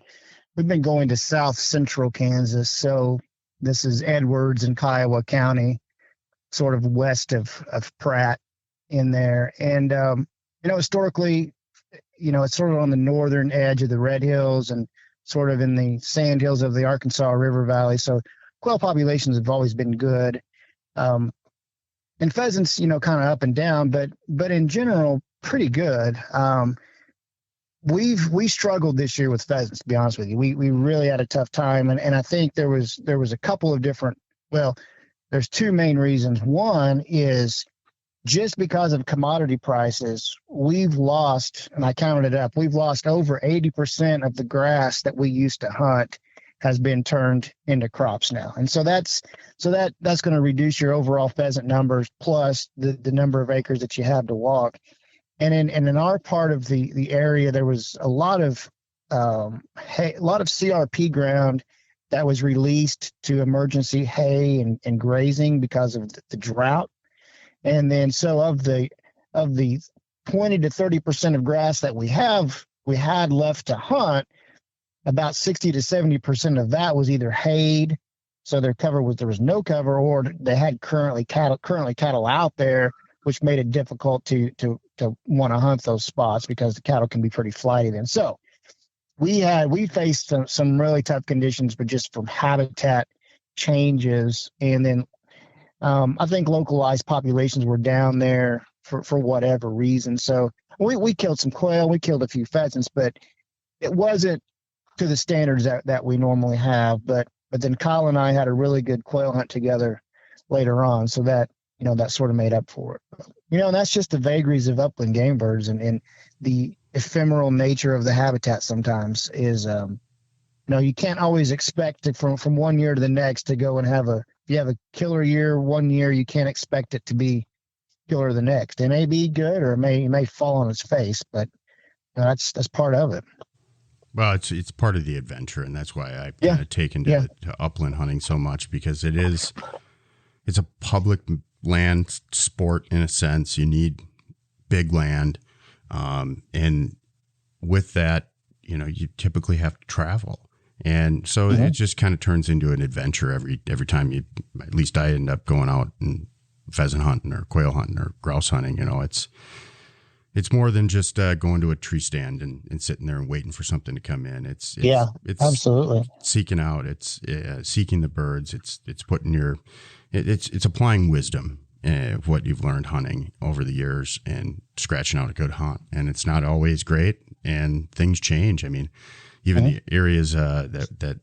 we've been going to south central Kansas. So this is Edwards and Kiowa County, sort of west of Pratt in there. And historically, it's sort of on the northern edge of the Red Hills and sort of in the sand hills of the Arkansas River Valley. So quail populations have always been good. And pheasants, kind of up and down, but in general, pretty good. We struggled this year with pheasants, to be honest with you. We really had a tough time, and I think there was a couple of different. Well, there's 2 main reasons. One is just because of commodity prices, we've lost, and I counted it up, we've lost over 80% of the grass that we used to hunt has been turned into crops now. And so that's going to reduce your overall pheasant numbers, plus the number of acres that you have to walk. And in our part of the area, there was a lot of CRP ground that was released to emergency hay and grazing because of the drought. And then so of the 20 to 30% of grass that we had left to hunt, about 60 to 70% of that was either hayed, so there was no cover, or they had currently cattle out there, which made it difficult to want to hunt those spots because the cattle can be pretty flighty then. So we faced some really tough conditions, but just from habitat changes. And then I think localized populations were down there for whatever reason. So we killed some quail, we killed a few pheasants, but it wasn't to the standards that we normally have. But then Kyle and I had a really good quail hunt together later on, so that that sort of made up for it. And that's just the vagaries of upland game birds and the ephemeral nature of the habitat. Sometimes is you can't always expect it from one year to the next to go and if you have a killer year one year, you can't expect it to be killer the next. It may be good or it may fall on its face, but that's part of it. Well, it's part of the adventure, and that's why I've kind of taken to upland hunting so much, because it's a public land sport in a sense. You need big land, and with that, you typically have to travel, and so it just kind of turns into an adventure every time at least I end up going out and pheasant hunting or quail hunting or grouse hunting. It's more than just going to a tree stand and sitting there and waiting for something to come in. It's absolutely seeking out. It's seeking the birds. It's putting it's applying wisdom of what you've learned hunting over the years and scratching out a good hunt. And it's not always great, and things change. I mean, even the areas that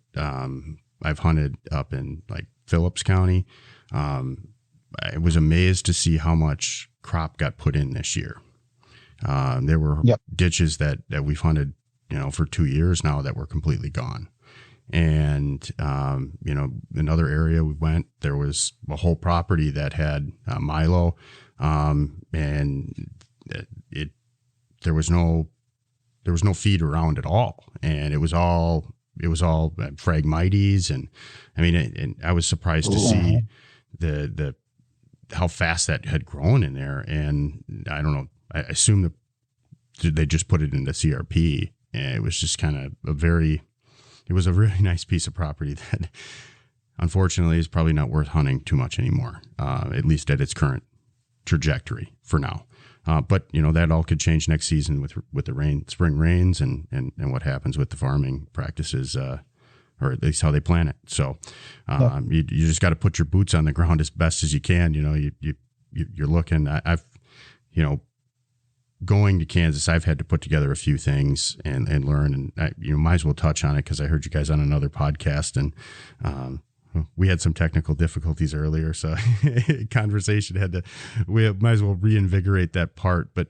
I've hunted up in like Phillips County, I was amazed to see how much crop got put in this year. There were ditches that we've hunted, for 2 years now that were completely gone. And, another area we went, there was a whole property that had milo, and there was no feed around at all. And it was all Phragmites. And I mean, and I was surprised to see the how fast that had grown in there. And I don't know, I assume that they just put it into CRP, and it was just kind of it was a really nice piece of property that unfortunately is probably not worth hunting too much anymore, at least at its current trajectory for now. But that all could change next season with the spring rains and what happens with the farming practices, or at least how they plan it. So you just got to put your boots on the ground as best as you can. You're looking. I've going to Kansas, I've had to put together a few things and learn, and I might as well touch on it because I heard you guys on another podcast, and we had some technical difficulties earlier, so conversation we might as well reinvigorate that part. But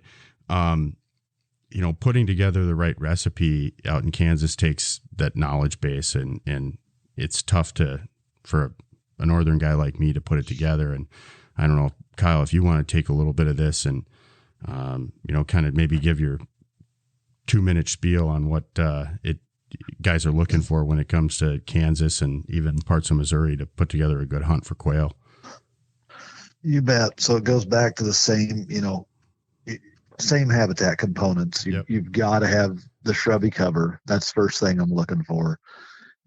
putting together the right recipe out in Kansas takes that knowledge base, and it's tough for a northern guy like me to put it together. And I don't know, Kyle, if you want to take a little bit of this and kind of maybe give your 2-minute spiel on what guys are looking for when it comes to Kansas and even parts of Missouri to put together a good hunt for quail. You bet. So it goes back to the same habitat components. You've got to have the shrubby cover. That's the first thing I'm looking for.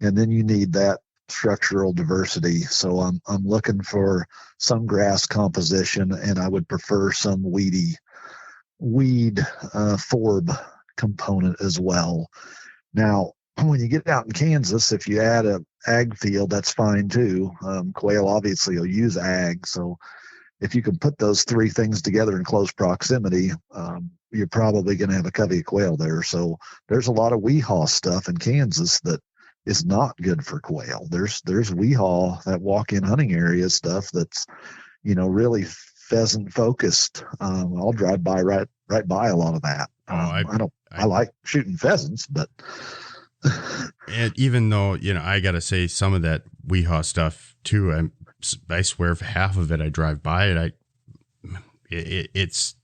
And then you need that structural diversity. So I'm looking for some grass composition, and I would prefer some weed forb component as well. Now, when you get out in Kansas, if you add a ag field, that's fine too. Quail obviously will use ag. So if you can put those three things together in close proximity, you're probably going to have a covey of quail there. So there's a lot of weehaw stuff in Kansas that is not good for quail. There's weehaw, that walk-in hunting area stuff that's, really pheasant focused. I'll drive by right by a lot of that. I like shooting pheasants, but and even though, I got to say some of that weehaw stuff too, I swear if half of it I drive by it, it's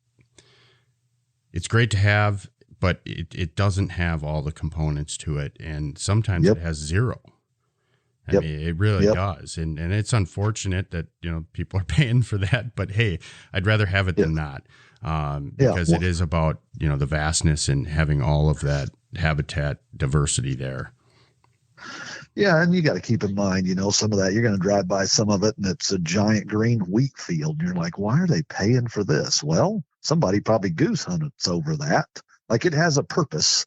great to have, but it doesn't have all the components to it. And sometimes it has zero. I mean, it really does. And it's unfortunate that, people are paying for that, but hey, I'd rather have it than not. Because it is about, the vastness and having all of that habitat diversity there. Yeah, and you got to keep in mind, some of that, you're going to drive by some of it and it's a giant green wheat field. And you're like, why are they paying for this? Well, somebody probably goose hunted over that. Like, it has a purpose.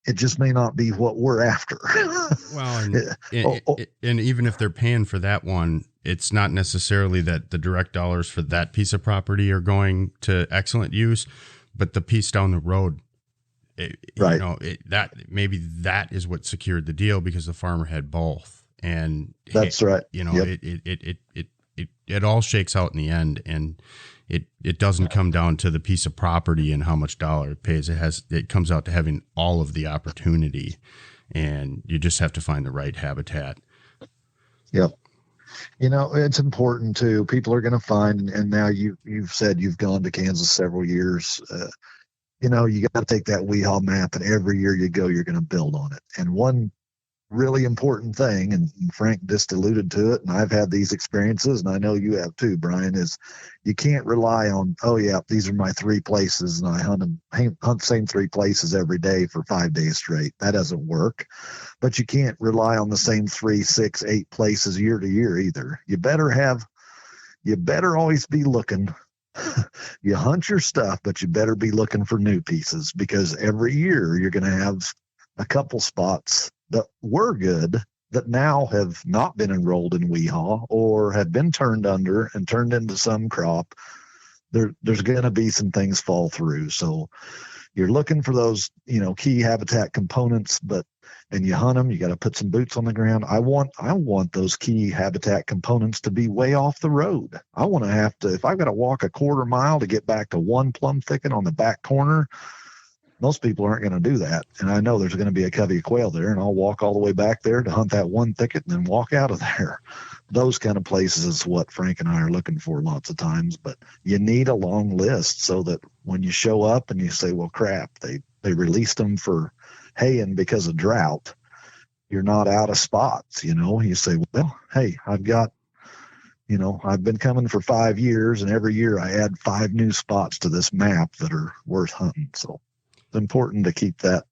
It just may not be what we're after. Well, and even if they're paying for that one, it's not necessarily that the direct dollars for that piece of property are going to excellent use, but the piece down the road, right. That maybe that is what secured the deal because the farmer had both. And that's right. Yep. It all shakes out in the end, and it doesn't come down to the piece of property and how much dollar it pays. It comes out to having all of the opportunity, and you just have to find the right habitat. Yep. It's important too. People are going to find, and now you've said you've gone to Kansas several years. You got to take that WeHaul map, and every year you go, you're going to build on it. And one really important thing, and Frank just alluded to it, and I've had these experiences, and I know you have too, Brian, is you can't rely on, oh yeah, these are my 3 places, and I hunt the same 3 places every day for 5 days straight. That doesn't work. But you can't rely on the same 3, 6, 8 places year to year either. You better always be looking. You hunt your stuff, but you better be looking for new pieces, because every year you're going to have a couple spots that were good that now have not been enrolled in WeHaul or have been turned under and turned into some crop. There's going to be some things fall through. So you're looking for those, key habitat components, and you hunt them, you got to put some boots on the ground. I want those key habitat components to be way off the road. I want to have to, if I've got to walk a quarter mile to get back to one plum thicket on the back corner, most people aren't going to do that. And I know there's going to be a covey of quail there, and I'll walk all the way back there to hunt that one thicket and then walk out of there. Those kind of places is what Frank and I are looking for lots of times. But you need a long list so that when you show up and you say, well, crap, they released them for haying because of drought, you're not out of spots. You say, well, hey, I've been coming for 5 years, and every year I add 5 new spots to this map that are worth hunting. So it's important to keep a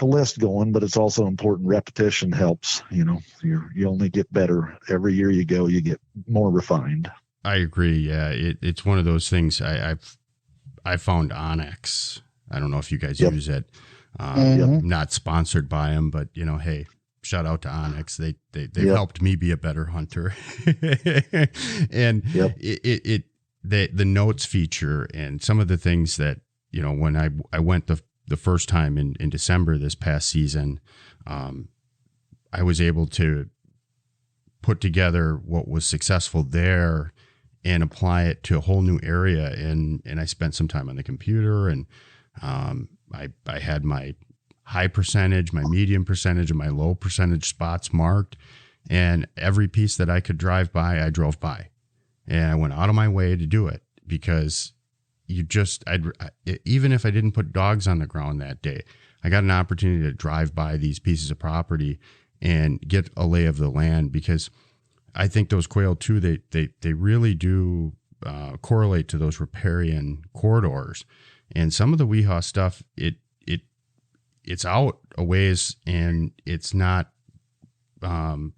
list going, but it's also important. Repetition helps. You only get better every year you go. You get more refined. I agree. Yeah, it's one of those things. I found Onyx. I don't know if you guys use it. Not sponsored by them, but hey, shout out to Onyx. They've helped me be a better hunter. And the notes feature and some of the things that when I went the first time in December this past season, I was able to put together what was successful there and apply it to a whole new area. And I spent some time on the computer, and I had my high percentage, my medium percentage, and my low percentage spots marked. And every piece that I could drive by, I drove by. And I went out of my way to do it, because even if I didn't put dogs on the ground that day, I got an opportunity to drive by these pieces of property and get a lay of the land, because I think those quail too, they really do correlate to those riparian corridors. And some of the WeHaul stuff, it's out a ways, and it's not,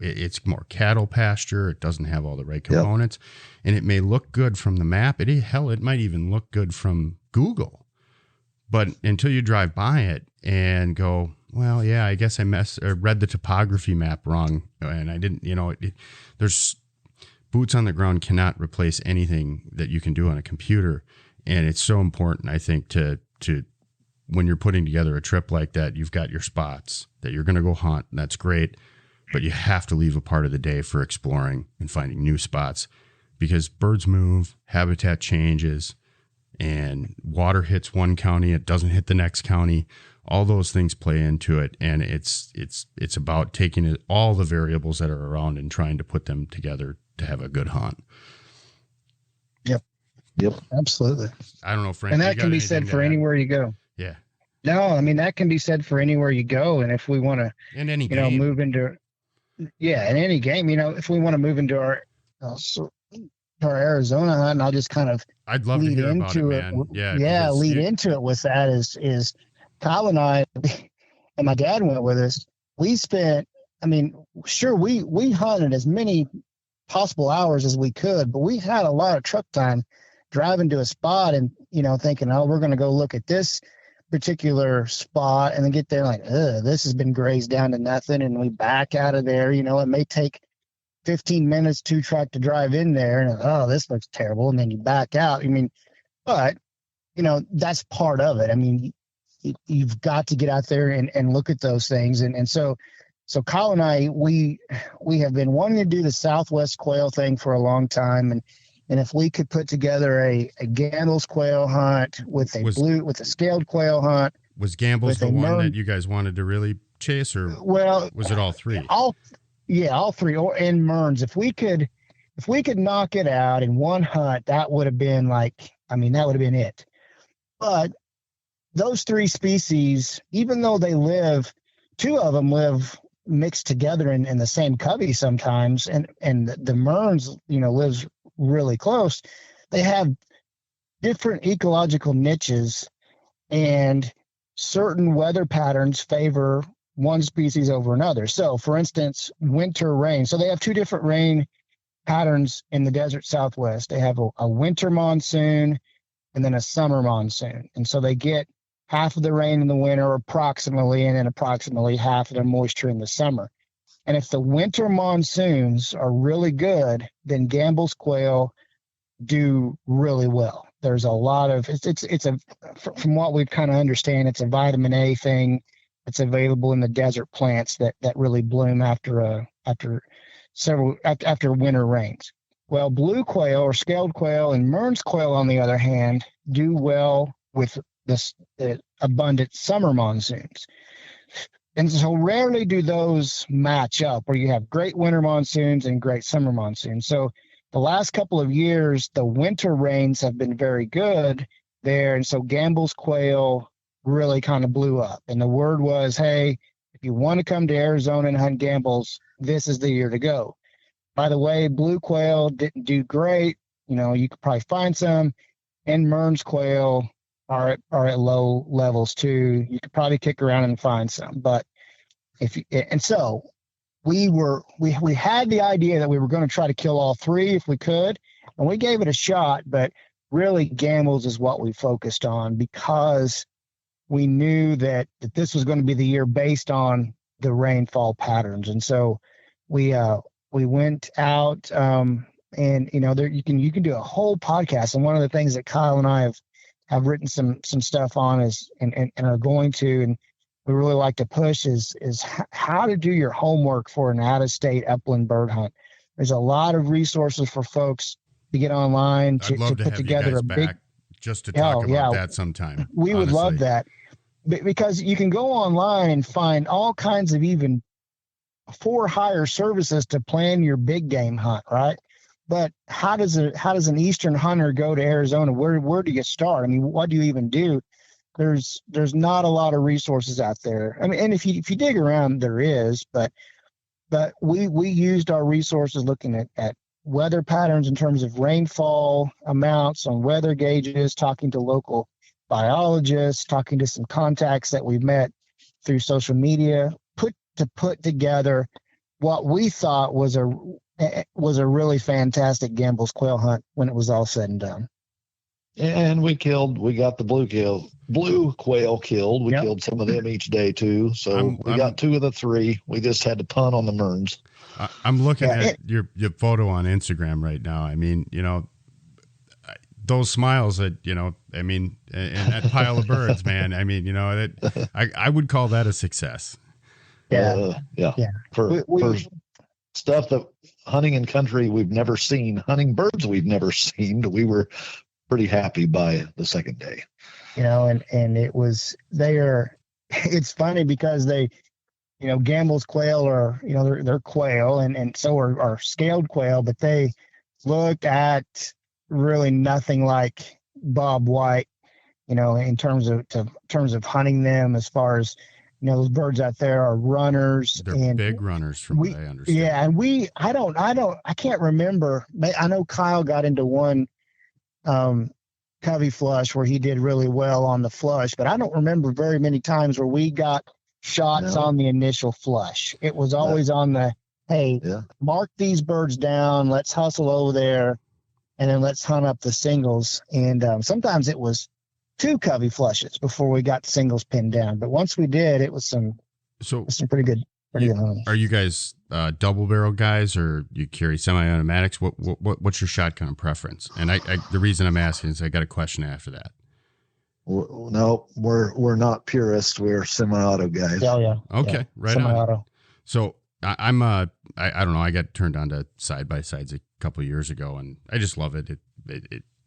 it's more cattle pasture. It doesn't have all the right components, and it may look good from the map. It might even look good from Google, but until you drive by it and go, well, yeah, I guess I read the topography map wrong, and I didn't, there's boots on the ground cannot replace anything that you can do on a computer. And it's so important, I think, to when you're putting together a trip like that, you've got your spots that you're going to go hunt, and that's great. But you have to leave a part of the day for exploring and finding new spots, because birds move, habitat changes, and water hits one county, it doesn't hit the next county. All those things play into it, and it's about taking all the variables that are around and trying to put them together to have a good hunt. Yep, absolutely. I don't know, Frank. And that can be said for anywhere you go. Yeah. No, I mean, that can be said for anywhere you go. And if we want to, in any game, move into, in any game, if we want to move into our Arizona hunt, and I'll just kind of I'd love to hear about it, man. Lead into it with that is Kyle and I, and my dad went with us. We spent, sure, we hunted as many possible hours as we could, but we had a lot of truck time driving to a spot and, thinking, oh, we're going to go look at this particular spot and then get there like, this has been grazed down to nothing, and we back out of there. You know, it may take 15 minutes to try to drive in there, and this looks terrible, and then you back out. I mean, but you know, that's part of it. I mean, you've got to get out there and look at those things, and so Kyle and I, we have been wanting to do the Southwest quail thing for a long time, and if we could put together a Gamble's quail hunt with a scaled quail hunt. Was Gamble's the one that you guys wanted to really chase, or was it all three? All three, and Mearns. If we could knock it out in one hunt, that would have been it. But those three species, even though two of them live mixed together in the same covey sometimes, and the Mearns, you know, lives really close, they have different ecological niches, and certain weather patterns favor one species over another. So for instance, winter rain. So they have two different rain patterns in the desert Southwest. They have a winter monsoon and then a summer monsoon. And so they get half of the rain in the winter approximately, and then approximately half of the moisture in the summer. And if the winter monsoons are really good, then Gamble's quail do really well. There's a lot of from what we kind of understand, it's a vitamin A thing. It's available in the desert plants that really bloom after winter rains. Well, blue quail or scaled quail and Mearns quail, on the other hand, do well with the abundant summer monsoons. And so rarely do those match up, where you have great winter monsoons and great summer monsoons. So the last couple of years, the winter rains have been very good there. And so Gamble's quail really kind of blew up. And the word was, hey, if you want to come to Arizona and hunt Gamble's, this is the year to go. By the way, blue quail didn't do great. You know, you could probably find some. And Mearns quail are at low levels too. You could probably kick around and find some. But so we had the idea that we were going to try to kill all three if we could, and we gave it a shot. But really, Gamble's is what we focused on, because we knew that this was going to be the year based on the rainfall patterns. And so we went out, and you know, there you can do a whole podcast. And one of the things that Kyle and I have written some stuff on and are going to, and we really like to push is how to do your homework for an out-of-state upland bird hunt. There's a lot of resources for folks to get online to put together a big, just to talk about that sometime. We would love that, because you can go online and find all kinds of even for-hire services to plan your big game hunt, right? But how does an Eastern hunter go to Arizona? Where do you start? I mean, what do you even do? There's not a lot of resources out there. I mean, and if you dig around, there is, but we used our resources looking at weather patterns in terms of rainfall amounts on weather gauges, talking to local biologists, talking to some contacts that we've met through social media, put together what we thought was a really fantastic Gamble's quail hunt when it was all said and done. And we got the blue quail killed. We killed some of them each day too. So we got two of the three. We just had to punt on the Mearns. I'm looking at your photo on Instagram right now. I mean, you know, those smiles that, you know, I mean, and that pile of birds, man. I mean, you know, that I would call that a success. Yeah. For stuff that hunting in country we've never seen, hunting birds we've never seen, we were pretty happy by the second day. You know, and it's funny because they, you know, Gamble's quail are, you know, they're quail, and so are scaled quail, but they look at really nothing like Bob White, you know, in terms of hunting them. As far as, you know, those birds out there are runners. They're big runners, from what I understand. Yeah, and I can't remember. I know Kyle got into one covey flush where he did really well on the flush, but I don't remember very many times where we got shots on the initial flush. It was always on the, hey, mark these birds down, let's hustle over there, and then let's hunt up the singles. And sometimes it was 2 covey flushes before we got singles pinned down. But once we did, it was some pretty good hunting. Are you guys double barrel guys, or you carry semi-automatics? What's your shotgun preference? And the reason I'm asking is I got a question after that. No, we're not purists. We're semi-auto guys. Oh yeah. Okay, yeah. right Semi-auto. on. So I'm I don't know. I got turned on to side by sides a couple of years ago, and I just love it.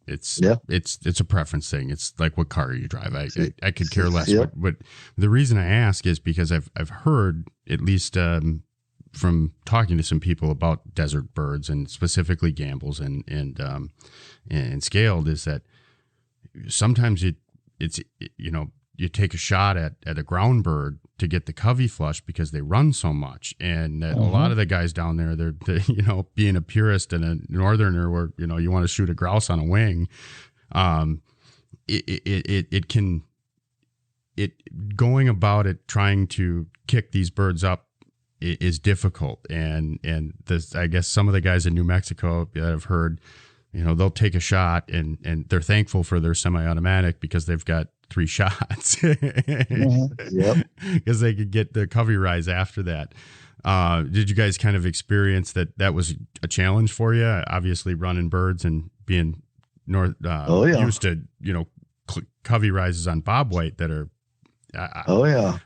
It's a preference thing. It's like what car you drive. I could care less. Yep. But the reason I ask is because I've heard, at least from talking to some people about desert birds and specifically gambles and scaled, is that sometimes you take a shot at a ground bird to get the covey flush because they run so much, and a lot of the guys down there, they're being a purist and a northerner, where you want to shoot a grouse on a wing, going about it trying to kick these birds up is difficult, and this, I guess some of the guys in New Mexico that I've heard, they'll take a shot and they're thankful for their semi-automatic because they've got 3 shots because they could get the covey rise after that. Did you guys kind of experience that was a challenge for you? Obviously running birds and being used to, covey rises on bobwhite that are,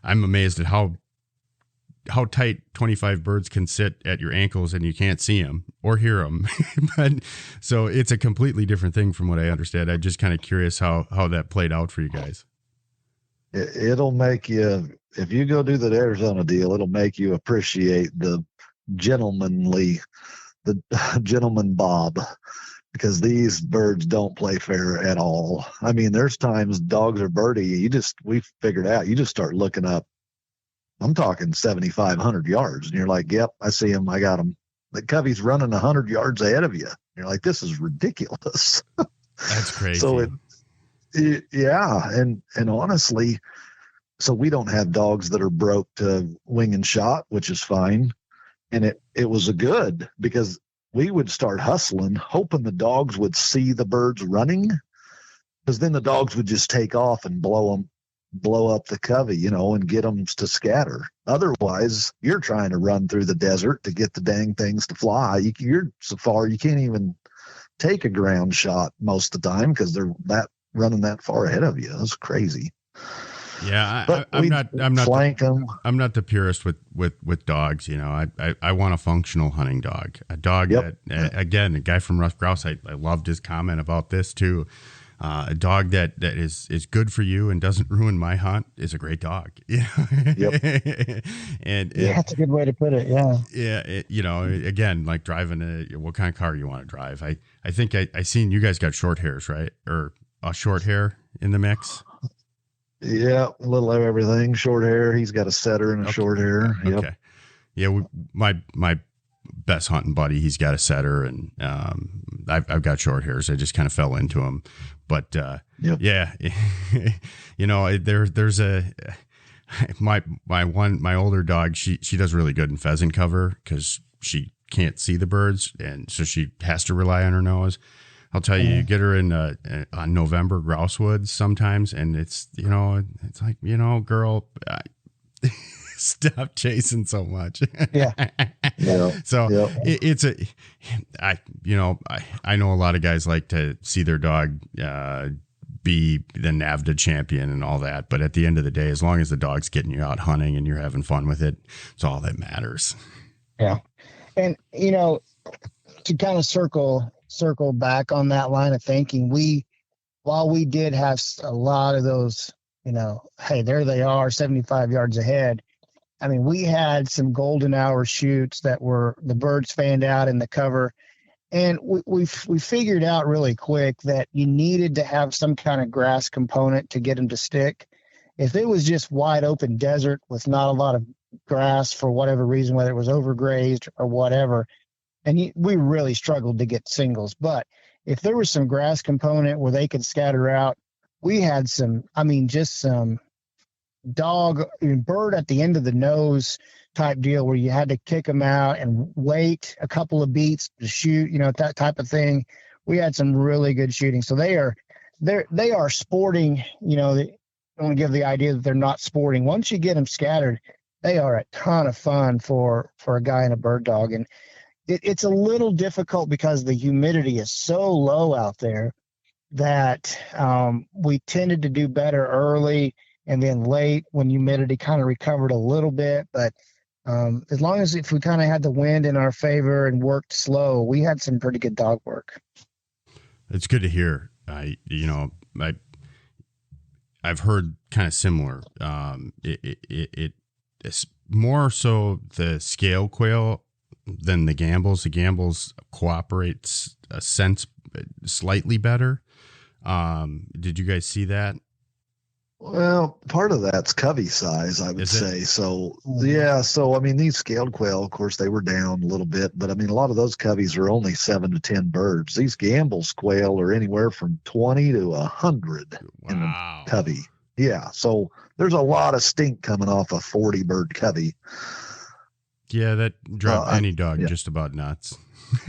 I'm amazed at how tight 25 birds can sit at your ankles and you can't see them or hear them. But so it's a completely different thing from what I understand. I'm just kind of curious how that played out for you guys. It'll make you, if you go do the Arizona deal, it'll make you appreciate the gentleman bob, because these birds don't play fair at all. I mean, there's times dogs are birdie. We figured out, you just start looking up. I'm talking 7,500 yards. And you're like, yep, I see him. I got him. The covey's running 100 yards ahead of you. You're like, this is ridiculous. That's crazy. So and honestly, so we don't have dogs that are broke to wing and shot, which is fine. And it was a good, because we would start hustling, hoping the dogs would see the birds running, because then the dogs would just take off and blow up the covey, and get them to scatter. Otherwise, you're trying to run through the desert to get the dang things to fly. You're so far, you can't even take a ground shot most of the time because they're running that far ahead of you. That's crazy. Yeah, I'm not flank them. I'm not the purist with dogs. I want a functional hunting dog, a dog that, again, a guy from Rough Grouse. I loved his comment about this too. A dog that is good for you and doesn't ruin my hunt is a great dog. And that's a good way to put it. Again, like driving what kind of car you want to drive. I think I seen you guys got short hairs, right? Or a short hair in the mix. Yeah, a little of everything. Short hair. He's got a setter and a short hair. Yep. Okay. Yeah, my best hunting buddy, he's got a setter, and I've got short hairs. I just kind of fell into them. But there's my older dog. She does really good in pheasant cover because she can't see the birds, and so she has to rely on her nose. I'll tell you, you get her in on November grouse woods sometimes, and it's like, girl, stop chasing so much. So I know a lot of guys like to see their dog be the NAVDA champion and all that, but at the end of the day, as long as the dog's getting you out hunting and you're having fun with it, it's all that matters. Yeah. And to kind of circle back on that line of thinking, while we did have a lot of those, hey, there they are 75 yards ahead. I mean, we had some golden hour shoots that were the birds fanned out in the cover. And we figured out really quick that you needed to have some kind of grass component to get them to stick. If it was just wide open desert with not a lot of grass for whatever reason, whether it was overgrazed or whatever, and we really struggled to get singles. But if there was some grass component where they could scatter out, we had some bird at the end of the nose type deal where you had to kick them out and wait a couple of beats to shoot, that type of thing. We had some really good shooting. So they are sporting. I want to give the idea that they're not sporting. Once you get them scattered, they are a ton of fun for a guy and a bird dog. And it's a little difficult because the humidity is so low out there that we tended to do better early and then late when humidity kind of recovered a little bit. But as long as if we kind of had the wind in our favor and worked slow, we had some pretty good dog work. It's good to hear. I've heard kind of similar. It's more so the scale quail than the gambles. The gambles cooperates a sense slightly better. Did you guys see that? Well, part of that's covey size, I would say. So, yeah. So, I mean, these scaled quail, of course, they were down a little bit, but I mean, a lot of those coveys are only 7 to 10 birds. These gambles quail are anywhere from 20 to 100 in a covey. Yeah. So there's a lot of stink coming off a 40 bird covey. Yeah. That dropped any dog just about nuts.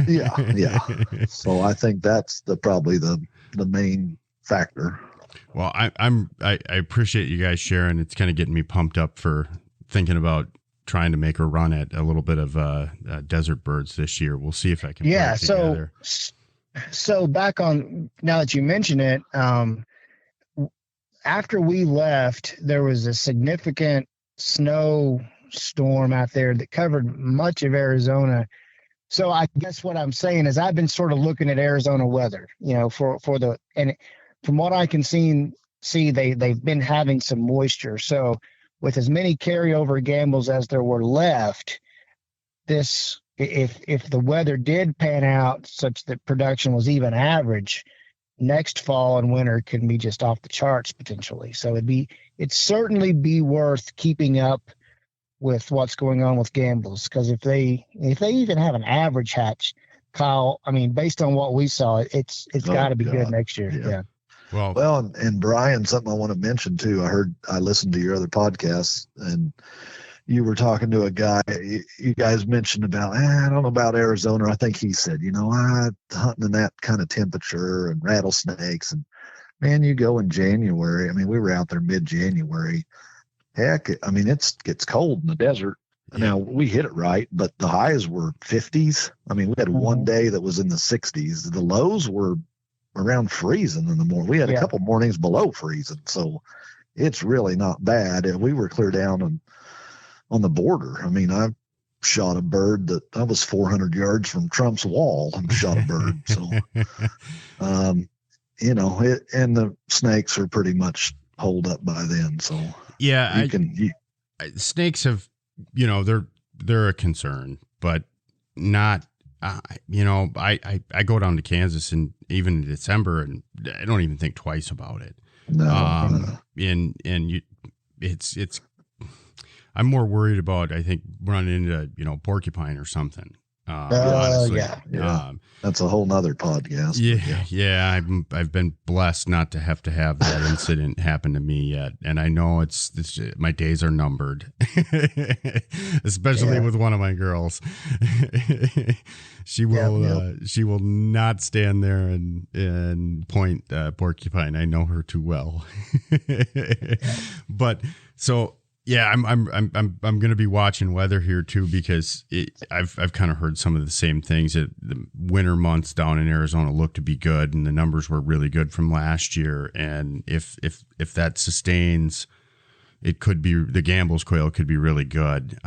Yeah. So I think that's probably the main factor. Well, I appreciate you guys sharing. It's kind of getting me pumped up for thinking about trying to make a run at a little bit of desert birds this year. We'll see if I can. Yeah. So back on, now that you mention it, after we left, there was a significant snow storm out there that covered much of Arizona. So I guess what I'm saying is I've been sort of looking at Arizona weather, from what I can see they've been having some moisture. So with as many carryover gambles as there were left, if the weather did pan out such that production was even average, next fall and winter can be just off the charts potentially. So it'd certainly be worth keeping up with what's going on with gambles, because if they even have an average hatch, Kyle, I mean, based on what we saw, it's got to be good next year. Yeah. Well, and Brian, something I want to mention too. I listened to your other podcasts, and you were talking to a guy. You guys mentioned about I don't know about Arizona. I think he said, hunting in that kind of temperature and rattlesnakes, and man, you go in January. I mean, we were out there mid-January. Heck, I mean, it gets cold in the desert. Yeah. Now we hit it right, but the highs were 50s. I mean, we had one day that was in the 60s. The lows were around freezing in the morning. We had a couple mornings below freezing, so it's really not bad. And we were clear down on the border. I mean, I shot a bird that I was 400 yards from Trump's wall and shot a bird. So, and the snakes are pretty much holed up by then. So yeah, snakes have, they're a concern, but not. I go down to Kansas and even in December, and I don't even think twice about it. No. It's I'm more worried about, I think, running into, porcupine or something. Honestly. Yeah. That's a whole nother podcast. Yeah. I've been blessed not to have that incident happen to me yet. And I know it's my days are numbered, especially with one of my girls. She will not stand there and point porcupine. I know her too well. But so, yeah, I'm going to be watching weather here too, because I've kind of heard some of the same things. That the winter months down in Arizona look to be good, and the numbers were really good from last year. And if that sustains, it could be the gambles quail could be really good.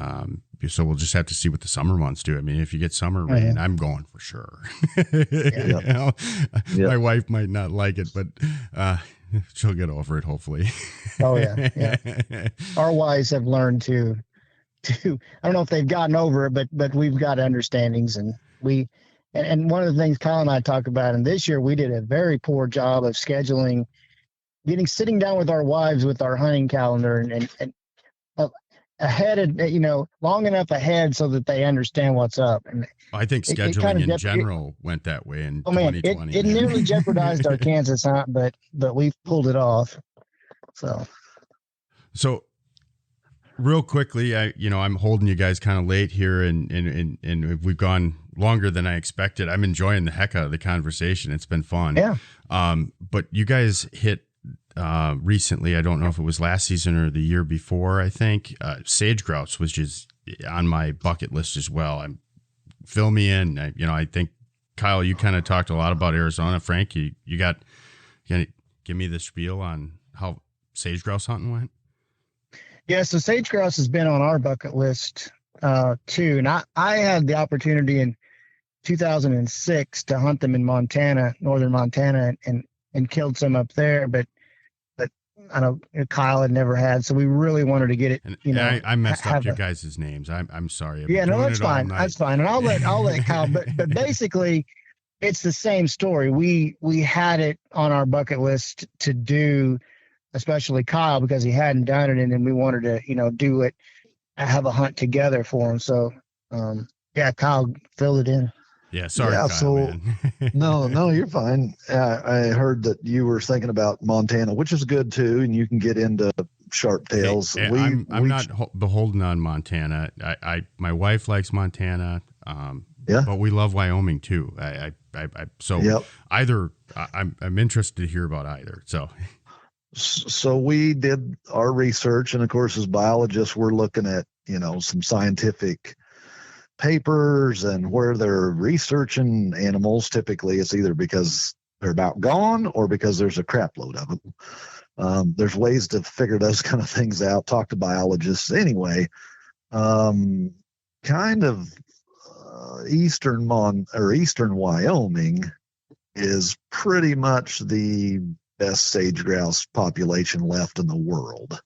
So we'll just have to see what the summer months do. I mean, if you get summer rain, I'm going for sure. My wife might not like it, but she'll get over it, hopefully. Oh yeah. Our wives have learned to I don't know if they've gotten over it, but we've got understandings, and and one of the things Kyle and I talk about, and this year we did a very poor job of scheduling, sitting down with our wives with our hunting calendar and ahead, long enough ahead so that they understand what's up. And I think scheduling in general went that way in 2020. It nearly jeopardized our Kansas hunt, but we've pulled it off. So real quickly, I'm holding you guys kind of late here, and we've gone longer than I expected. I'm enjoying the heck out of the conversation. It's been fun. Yeah. But you guys hit recently, I don't know if it was last season or the year before, I think, sage grouse, which is on my bucket list as well. Fill me in. I think, Kyle, you kind of talked a lot about Arizona. Frank, you gonna give me the spiel on how sage grouse hunting went? Yeah, so sage grouse has been on our bucket list too. And I had the opportunity in 2006 to hunt them in Montana, northern Montana, and killed some up there. But I know Kyle had never had, so we really wanted to get it. And I messed up your guys' names. I'm sorry. Yeah, no, that's fine. That's fine. And I'll let Kyle. But basically, it's the same story. We had it on our bucket list to do, especially Kyle, because he hadn't done it, and then we wanted to do it, have a hunt together for him. So yeah, Kyle filled it in. Yeah, sorry, yeah, Kyle, so man. no, you're fine. I heard that you were thinking about Montana, which is good too, and you can get into sharp tails. Hey, I'm not beholden on Montana. My wife likes Montana, but we love Wyoming too. Either I'm interested to hear about either. So we did our research, and of course, as biologists, we're looking at some scientific papers and where they're researching animals. Typically it's either because they're about gone or because there's a crap load of them. There's ways to figure those kind of things out, talk to biologists. Anyway, eastern Wyoming is pretty much the best sage grouse population left in the world.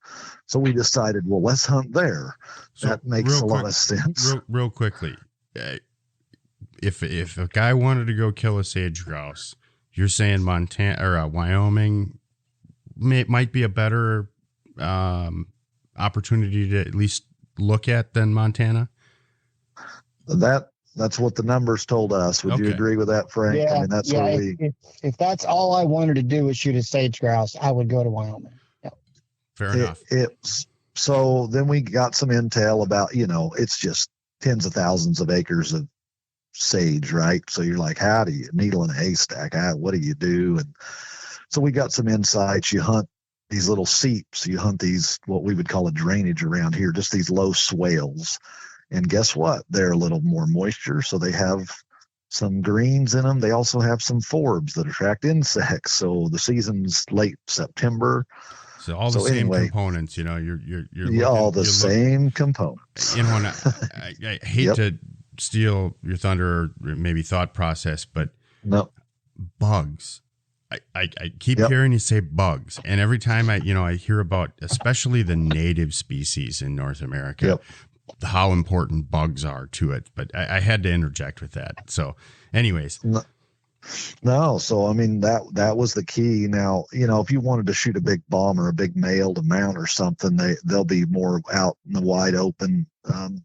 So we decided, well, let's hunt there. So that makes a lot of sense. Real quickly, if a guy wanted to go kill a sage grouse, you're saying Montana or Wyoming might be a better opportunity to at least look at than Montana? That's what the numbers told us. Would you agree with that, Frank? Yeah, I mean, that's where if that's all I wanted to do was shoot a sage grouse, I would go to Wyoming. Yep. Fair enough. So then we got some intel about, it's just tens of thousands of acres of sage, right? So you're like, how do you needle in a haystack? What do you do? And so we got some insights. You hunt these little seeps. You hunt these, what we would call a drainage around here, just these low swales. And guess what? They're a little more moisture, so they have some greens in them. They also have some forbs that attract insects. So the season's late September. So all the same components, you're all the same components. And I hate to steal your thunder or maybe thought process, but no bugs. I keep hearing you say bugs, and every time I hear about, especially the native species in North America, how important bugs are to it. But I had to interject with that. So, anyways. No, so I mean that was the key. Now, if you wanted to shoot a big bomb or a big male to mount or something, they'll be more out in the wide open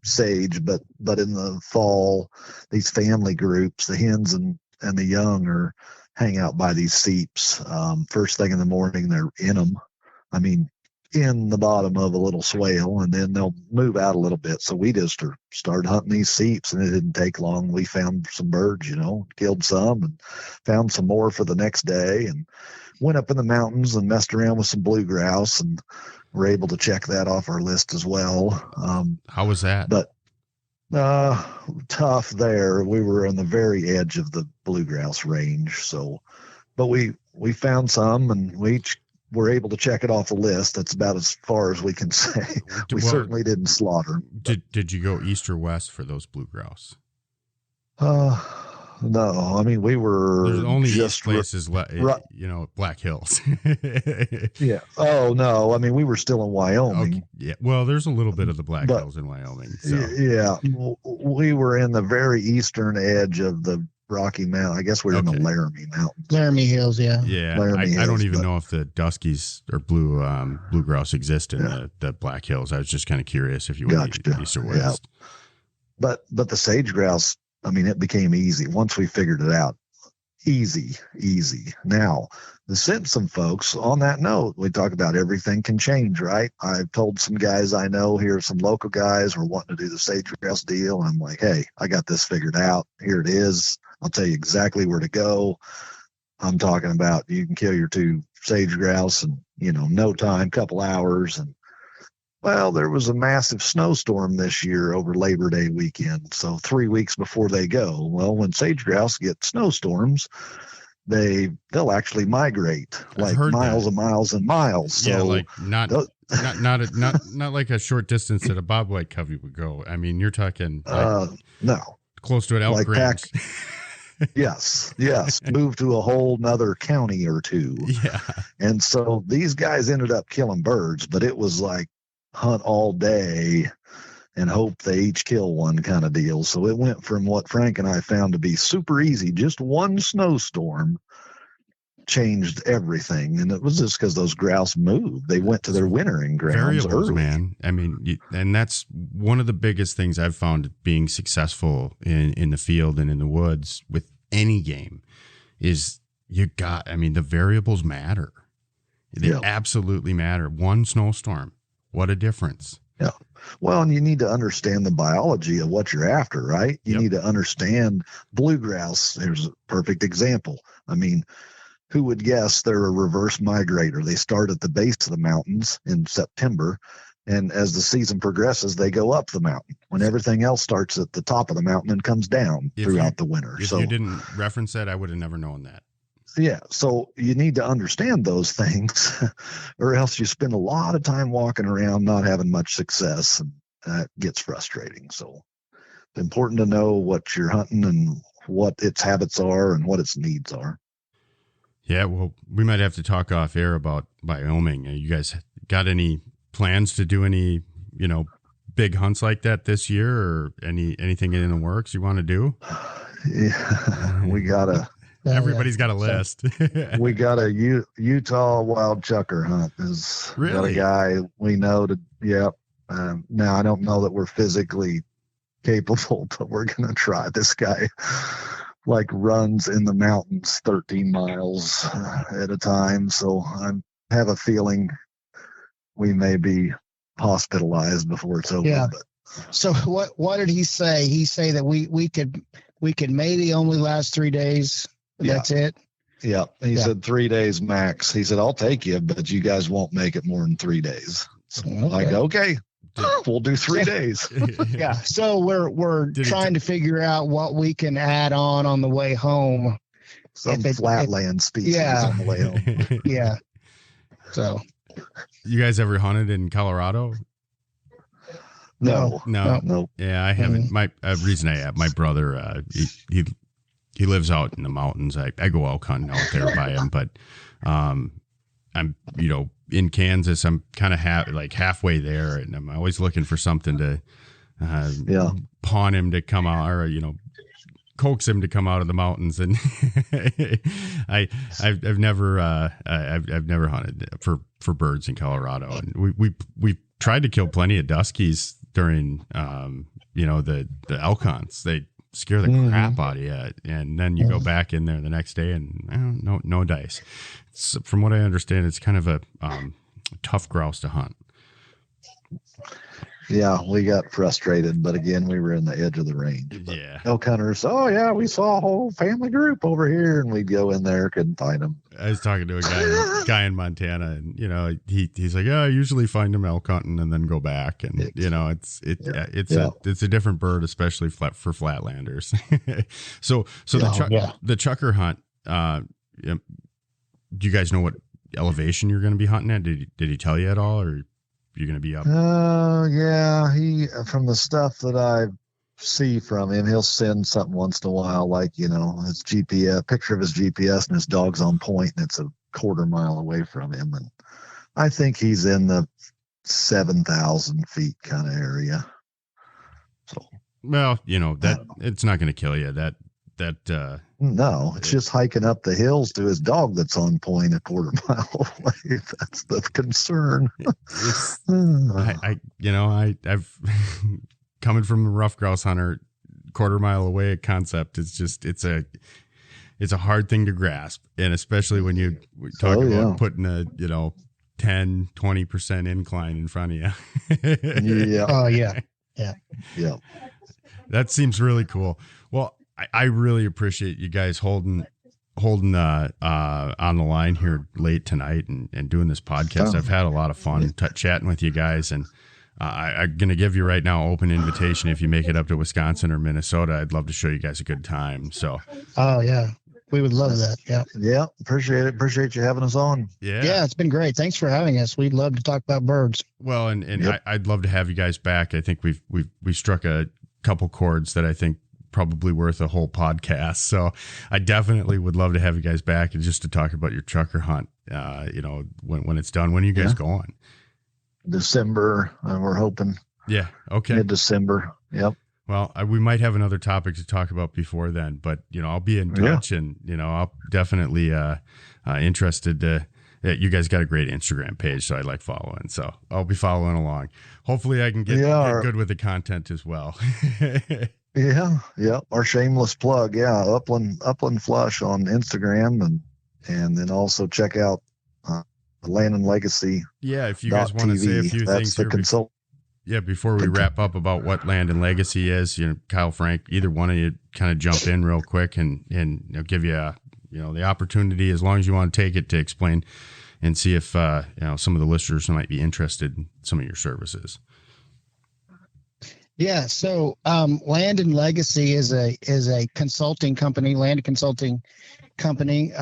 sage. But in the fall, these family groups, the hens and the young hang out by these seeps. First thing in the morning, they're in them. I mean, in the bottom of a little swale, and then they'll move out a little bit. So we just started hunting these seeps, and it didn't take long. We found some birds, killed some and found some more for the next day, and went up in the mountains and messed around with some blue grouse, and were able to check that off our list as well. How was that? But tough there. We were on the very edge of the blue grouse range. So, but we found some, and we were able to check it off the list. That's about as far as we can say. We certainly didn't slaughter. Did you go east or west for those blue grouse? No. I mean, we were. There's only just places, Black Hills. Yeah. Oh no. I mean, we were still in Wyoming. Okay. Yeah. Well, there's a little bit of the Black Hills in Wyoming. So. Yeah. We were in the very eastern edge of the Rocky Mountain. I guess we're in the Laramie Mountains. Laramie Hills, yeah. Yeah. I don't even know if the Duskies or blue grouse exist in the Black Hills. I was just kind of curious if you went east or west. Yeah. But the sage grouse, I mean, it became easy once we figured it out. Easy. Now, the Simpson folks, on that note, we talk about everything can change, right? I've told some guys I know here, some local guys were wanting to do the sage grouse deal. And I'm like, hey, I got this figured out. Here it is. I'll tell you exactly where to go. I'm talking about you can kill your 2 sage grouse in, no time, couple hours. And well, there was a massive snowstorm this year over Labor Day weekend. So 3 weeks before they go. Well, when sage grouse get snowstorms, they'll actually migrate like miles and miles and miles. So yeah, like not like a short distance that a bobwhite covey would go. I mean, you're talking no, close to an elk range. Yes. Move to a whole nother county or 2. Yeah. And so these guys ended up killing birds, but it was like hunt all day and hope they each kill one kind of deal. So it went from what Frank and I found to be super easy. Just one snowstorm changed everything. And it was just because those grouse moved. They went to their wintering grounds early. Man. I mean, and that's one of the biggest things I've found being successful in the field and in the woods with any game is the variables matter. They absolutely matter. One snowstorm. What a difference. Yeah. Well, and you need to understand the biology of what you're after, right? You need to understand blue grouse. Here's a perfect example. I mean, who would guess they're a reverse migrator? They start at the base of the mountains in September, and as the season progresses, they go up the mountain when everything else starts at the top of the mountain and comes down throughout the winter. If you didn't reference that, I would have never known that. Yeah, so you need to understand those things, or else you spend a lot of time walking around not having much success, and that gets frustrating. So it's important to know what you're hunting and what its habits are and what its needs are. Yeah, well, we might have to talk off air about Wyoming. You guys got any plans to do any, big hunts like that this year, or anything in the works you want to do? Yeah, we gotta. Everybody's got a list. We got a Utah wild chucker hunt. Got a guy we know to. Yep. Now I don't know that we're physically capable, but we're gonna try. This guy runs in the mountains 13 miles at a time. So I have a feeling we may be hospitalized before it's over. Yeah. But. So what did he say? He say that we could maybe only last 3 days. That's it. Yeah. He said 3 days max. He said, I'll take you, but you guys won't make it more than 3 days. So okay. We'll do 3 days. Yeah. So we're trying to figure out what we can add on the way home. Some flatland species on the way home. Yeah. So. You guys ever hunted in Colorado? No. Yeah, I haven't. My reason I have, my brother, he lives out in the mountains. I go elk hunting out there by him, but I'm in Kansas. I'm kind of halfway there, and I'm always looking for something to pawn him to come out, or coax him to come out of the mountains. And I've never hunted for birds in Colorado, and we tried to kill plenty of duskies during the elk hunts. They scare the crap out of you, and then you go back in there the next day and no dice. From what I understand, it's kind of a tough grouse to hunt. Yeah, we got frustrated, but again, we were in the edge of the range. Yeah. Elk hunters, we saw a whole family group over here, and we'd go in there, couldn't find them. I was talking to a guy in Montana, and he's like, I usually find them elk hunting and then go back, and it's a different bird, especially for flatlanders. so the chucker hunt. Do you guys know what elevation you're going to be hunting at? Did he tell you at all, or you're going to be up? Yeah. He, from the stuff that I see from him, he'll send something once in a while, his GPS, picture of his GPS, and his dog's on point, and it's a quarter mile away from him. And I think he's in the 7,000 feet kind of area. So, well, that it's not going to kill you. No, it's just hiking up the hills to his dog that's on point a quarter mile away. That's the concern. I've coming from a rough grouse hunter, quarter mile away concept. It's it's a hard thing to grasp. And especially when you talk about putting a, 10-20% incline in front of you. Yeah. Oh yeah. Yeah. Yeah. That seems really cool. Well, I really appreciate you guys holding on the line here late tonight and doing this podcast. I've had a lot of fun chatting with you guys, and I'm going to give you right now open invitation. If you make it up to Wisconsin or Minnesota, I'd love to show you guys a good time. So, oh yeah, we would love that. Yeah. Yeah. Appreciate it. Appreciate you having us on. Yeah. Yeah. It's been great. Thanks for having us. We'd love to talk about birds. Well, and I'd love to have you guys back. I think we've struck a couple chords that I think probably worth a whole podcast. So I definitely would love to have you guys back and just to talk about your trucker hunt. When it's done. When are you guys going? December, we're hoping. Yeah. Okay. Mid-December. Yep. Well, we might have another topic to talk about before then, but I'll be in touch, and I'll definitely interested to. You guys got a great Instagram page, so I like following. So I'll be following along. Hopefully, I can get good with the content as well. Yeah. Our shameless plug. Yeah, Upland Flush on Instagram, and then also check out Land and Legacy. Yeah, if you guys want to say a few things here. Before we wrap up about what Land and Legacy is, Kyle, Frank, either one of you kind of jump in real quick and give you the opportunity, as long as you want to take it, to explain and see if some of the listeners might be interested in some of your services. Yeah. So Land and Legacy is a consulting company, land consulting company,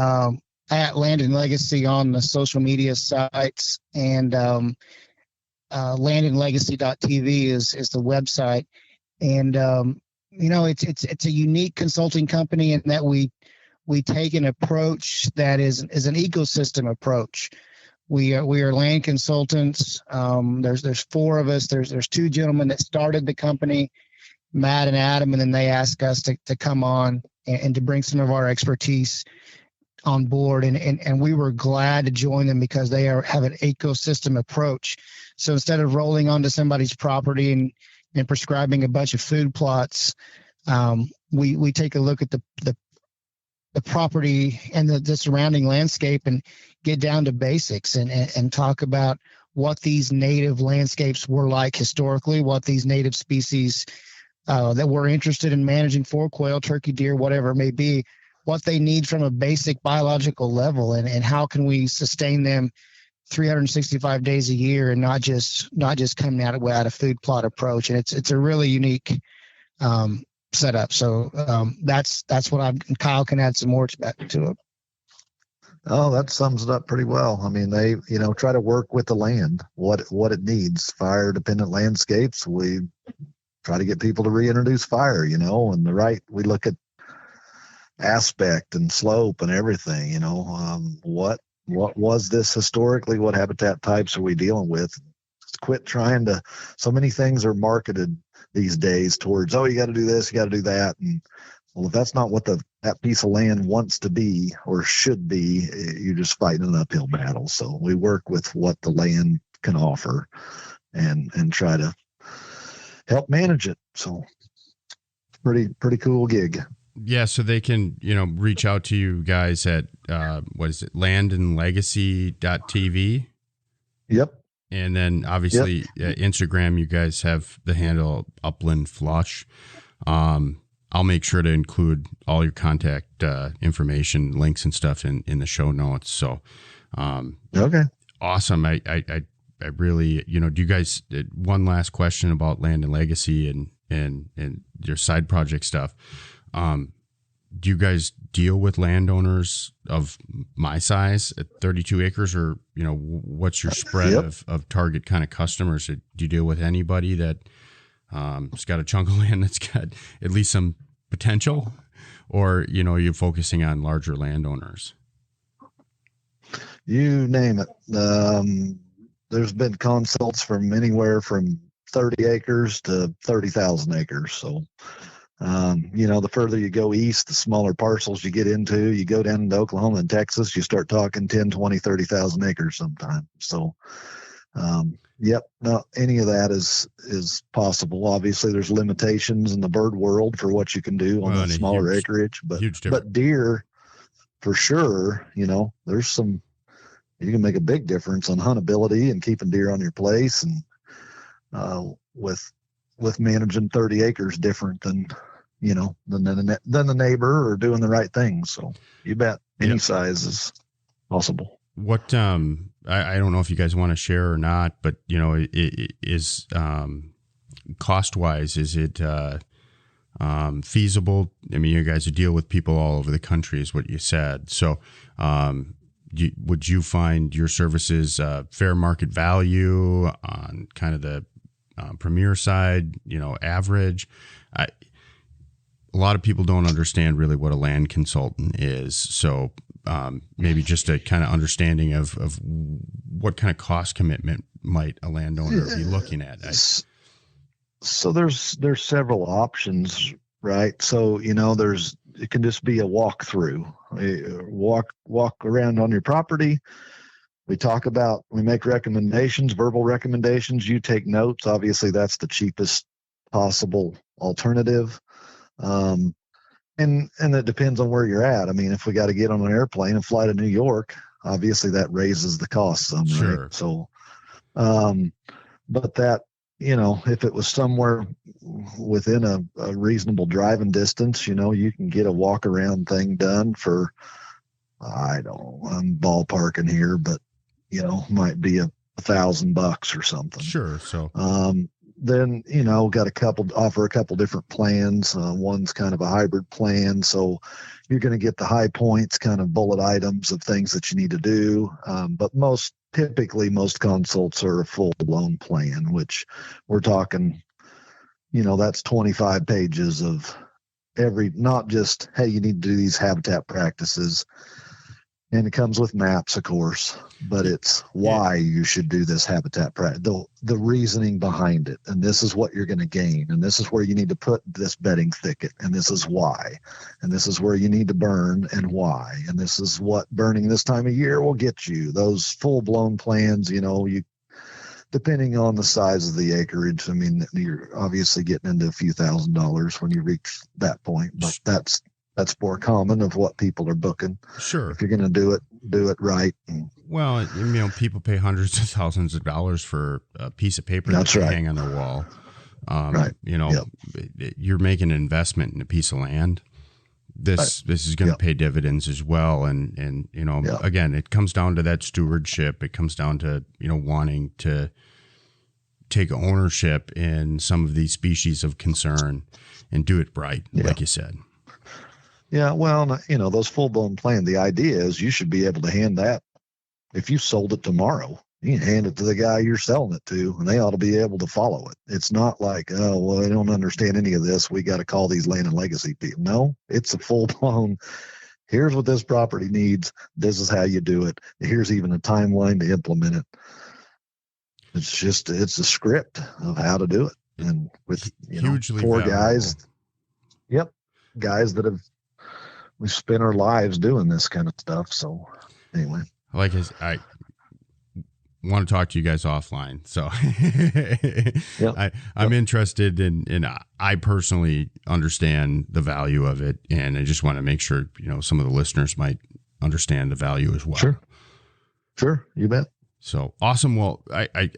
at Land and Legacy on the social media sites, and landandlegacy.tv is the website. And it's a unique consulting company in that we take an approach that is an ecosystem approach. We are land consultants. There's four of us. There's two gentlemen that started the company, Matt and Adam, and then they asked us to come on and to bring some of our expertise on board. And we were glad to join them because they have an ecosystem approach. So instead of rolling onto somebody's property and prescribing a bunch of food plots, we take a look at the property and the surrounding landscape and get down to basics and talk about what these native landscapes were like historically, what these native species that we're interested in managing for, quail, turkey, deer, whatever it may be, what they need from a basic biological level, and how can we sustain them 365 days a year and not just coming at it without a food plot approach. And it's a really unique setup. So that's what Kyle can add some more to it. Oh, that sums it up pretty well. I mean, they, try to work with the land, what it needs. Fire dependent landscapes. We try to get people to reintroduce fire, and we look at aspect and slope and everything, what was this historically? What habitat types are we dealing with? Quit trying to, so many things are marketed these days towards, you got to do this, you got to do that. And well, if that's not what that piece of land wants to be or should be, you're just fighting an uphill battle. So we work with what the land can offer and try to help manage it. So pretty cool gig. Yeah, so they can, reach out to you guys at, landandlegacy.tv? Yep. And then obviously Instagram, you guys have the handle Upland Flush. I'll make sure to include all your contact information, links and stuff in the show notes. So, okay. Awesome. I really, do you guys, one last question about Land and Legacy and your side project stuff. Do you guys deal with landowners of my size at 32 acres, or, what's your spread of target kind of customers? Do you deal with anybody that has got a chunk of land that's got at least some potential, or, you're focusing on larger landowners? You name it. There's been consults from anywhere from 30 acres to 30,000 acres. So, the further you go east, the smaller parcels you get into. You go down into Oklahoma and Texas, you start talking 10, 20, 30,000 acres sometimes. So, no, any of that is possible. Obviously, there's limitations in the bird world for what you can do on the smaller acreage, but deer, for sure, there's some, you can make a big difference on huntability and keeping deer on your place, and with managing 30 acres different than the neighbor, or doing the right thing. So you bet any size is possible. What I don't know if you guys want to share or not, but it is cost wise, is it feasible? I mean, you guys deal with people all over the country, is what you said. So would you find your services fair market value on kind of the premier side, average? A lot of people don't understand really what a land consultant is. So maybe just a kind of understanding of what kind of cost commitment might a landowner be looking at. So there's several options, right? So, it can just be a walkthrough, walk around on your property. We make recommendations, verbal recommendations. You take notes. Obviously that's the cheapest possible alternative. And it depends on where you're at. I mean, if we got to get on an airplane and fly to New York, obviously that raises the cost some, sure. Right? So, but that, if it was somewhere within a reasonable driving distance, you can get a walk around thing done for, I'm ballparking here, but might be $1,000 or something. Sure. So, then, offer a couple different plans. One's kind of a hybrid plan. So you're going to get the high points, kind of bullet items of things that you need to do. But typically most consults are a full blown plan, which we're talking, that's 25 pages of not just, hey, you need to do these habitat practices. And it comes with maps, of course, but it's why you should do this habitat practice, the reasoning behind it. And this is what you're going to gain. And this is where you need to put this bedding thicket. And this is why. And this is where you need to burn and why. And this is what burning this time of year will get you. Those full blown plans, depending on the size of the acreage. I mean, you're obviously getting into a few $1,000s when you reach that point, but that's more common of what people are booking. Sure. If you're going to do it right. Well, people pay hundreds of thousands of dollars for a piece of paper that they hang on their wall. Right. You're making an investment in a piece of land. This is going to pay dividends as well. And again, it comes down to that stewardship. It comes down to, wanting to take ownership in some of these species of concern and do it right, like you said. Yeah, well, those full-blown plans, the idea is you should be able to hand that. If you sold it tomorrow, you can hand it to the guy you're selling it to, and they ought to be able to follow it. It's not like, oh, well, I don't understand any of this. We got to call these land and legacy people. No, it's a full-blown, here's what this property needs. This is how you do it. Here's even a timeline to implement it. It's a script of how to do it. And with, hugely 4 valuable. guys that we spent our lives doing this kind of stuff. So anyway, I want to talk to you guys offline. So I'm interested in, I personally understand the value of it. And I just want to make sure, some of the listeners might understand the value as well. Sure. You bet. So awesome. Well, I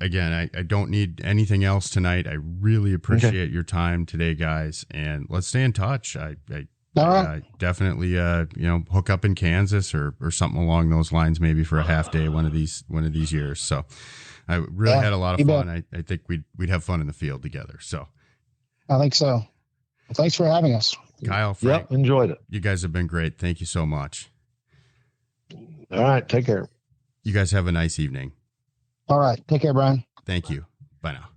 don't need anything else tonight. I really appreciate your time today, guys, and let's stay in touch. I definitely, hook up in Kansas or something along those lines, maybe for a half day one of these years. So I really had a lot of fun. I think we'd have fun in the field together. So I think so. Well, thanks for having us, Kyle. Frank, enjoyed it. You guys have been great. Thank you so much. All right. Take care. You guys have a nice evening. All right. Take care, Brian. Thank you. Bye now.